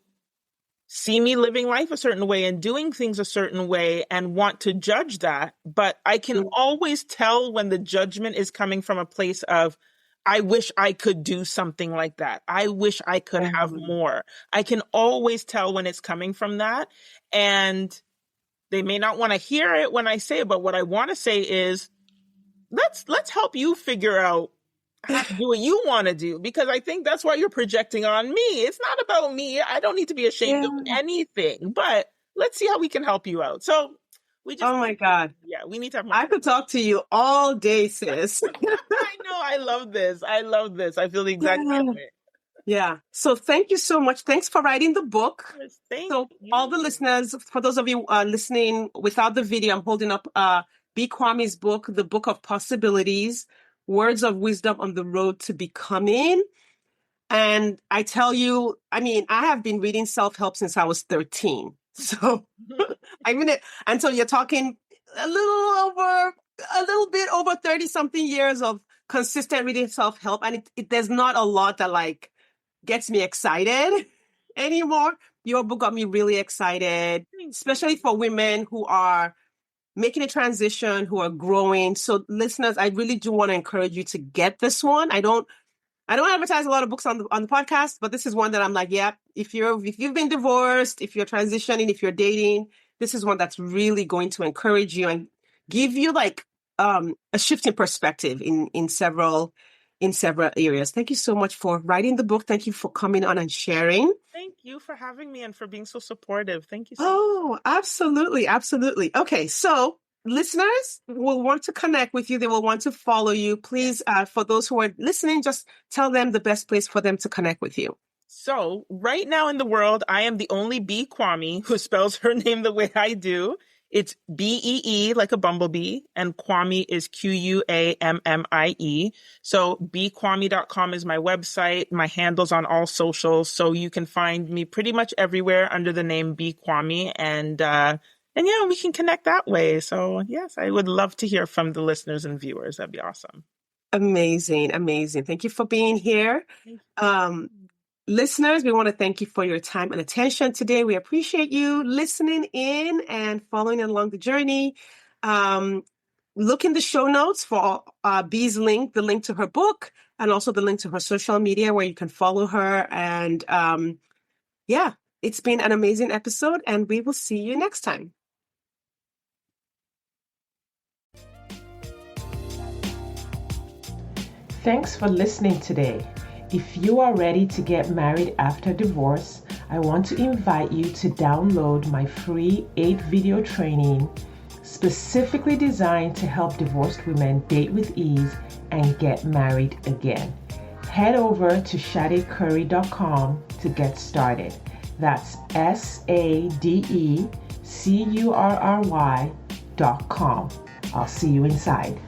Speaker 2: see me living life a certain way and doing things a certain way and want to judge that. But I can always tell when the judgment is coming from a place of, I wish I could do something like that. I wish I could have more. I can always tell when it's coming from that. And they may not want to hear it when I say it, but what I want to say is, let's help you figure out how to do what you want to do, because I think that's why you're projecting on me. It's not about me. I don't need to be ashamed of anything, but let's see how we can help you out. So we just,
Speaker 1: oh my God.
Speaker 2: Yeah, we need to have more.
Speaker 1: I could talk to you all day, sis.
Speaker 2: I know. I love this. I feel the exact same way.
Speaker 1: Yeah. So thank you so much. Thanks for writing the book.
Speaker 2: Yes, thank
Speaker 1: you. All the listeners, for those of you listening without the video, I'm holding up B. Quammie's book, The Book of Possibilities, Words of Wisdom on the Road to Becoming. And I tell you, I mean, I have been reading self-help since I was 13. So I mean, and so you're talking a little bit over 30 something years of consistent reading self-help. And there's not a lot that like gets me excited anymore. Your book got me really excited, especially for women who are making a transition, who are growing. So listeners, I really do want to encourage you to get this one. I don't advertise a lot of books on the podcast, but this is one that I'm like, yeah, if you've been divorced, if you're transitioning, if you're dating, this is one that's really going to encourage you and give you like a shift in perspective in several areas. Thank you so much for writing the book. Thank you for coming on and sharing.
Speaker 2: Thank you for having me and for being so supportive. Thank you so
Speaker 1: much. Absolutely. Absolutely. Okay. So listeners will want to connect with you. They will want to follow you. Please, for those who are listening, just tell them the best place for them to connect with you.
Speaker 2: So right now in the world, I am the only B. Quammie who spells her name the way I do. It's BEE, like a bumblebee, and Quammie is QUAMMIE. So bquammie.com is my website. My handle's on all socials, so you can find me pretty much everywhere under the name B Quammie, and yeah, we can connect that way. So yes, I would love to hear from the listeners and viewers. That'd be awesome.
Speaker 1: Amazing, amazing. Thank you for being here. Listeners, we want to thank you for your time and attention today. We appreciate you listening in and following along the journey. Look in the show notes for Bee's link, the link to her book, and also the link to her social media where you can follow her. And yeah, it's been an amazing episode, and we will see you next time.
Speaker 3: Thanks for listening today. If you are ready to get married after divorce, I want to invite you to download my free 8-video training specifically designed to help divorced women date with ease and get married again. Head over to sadecurry.com to get started. That's SADECURRY.com. I'll see you inside.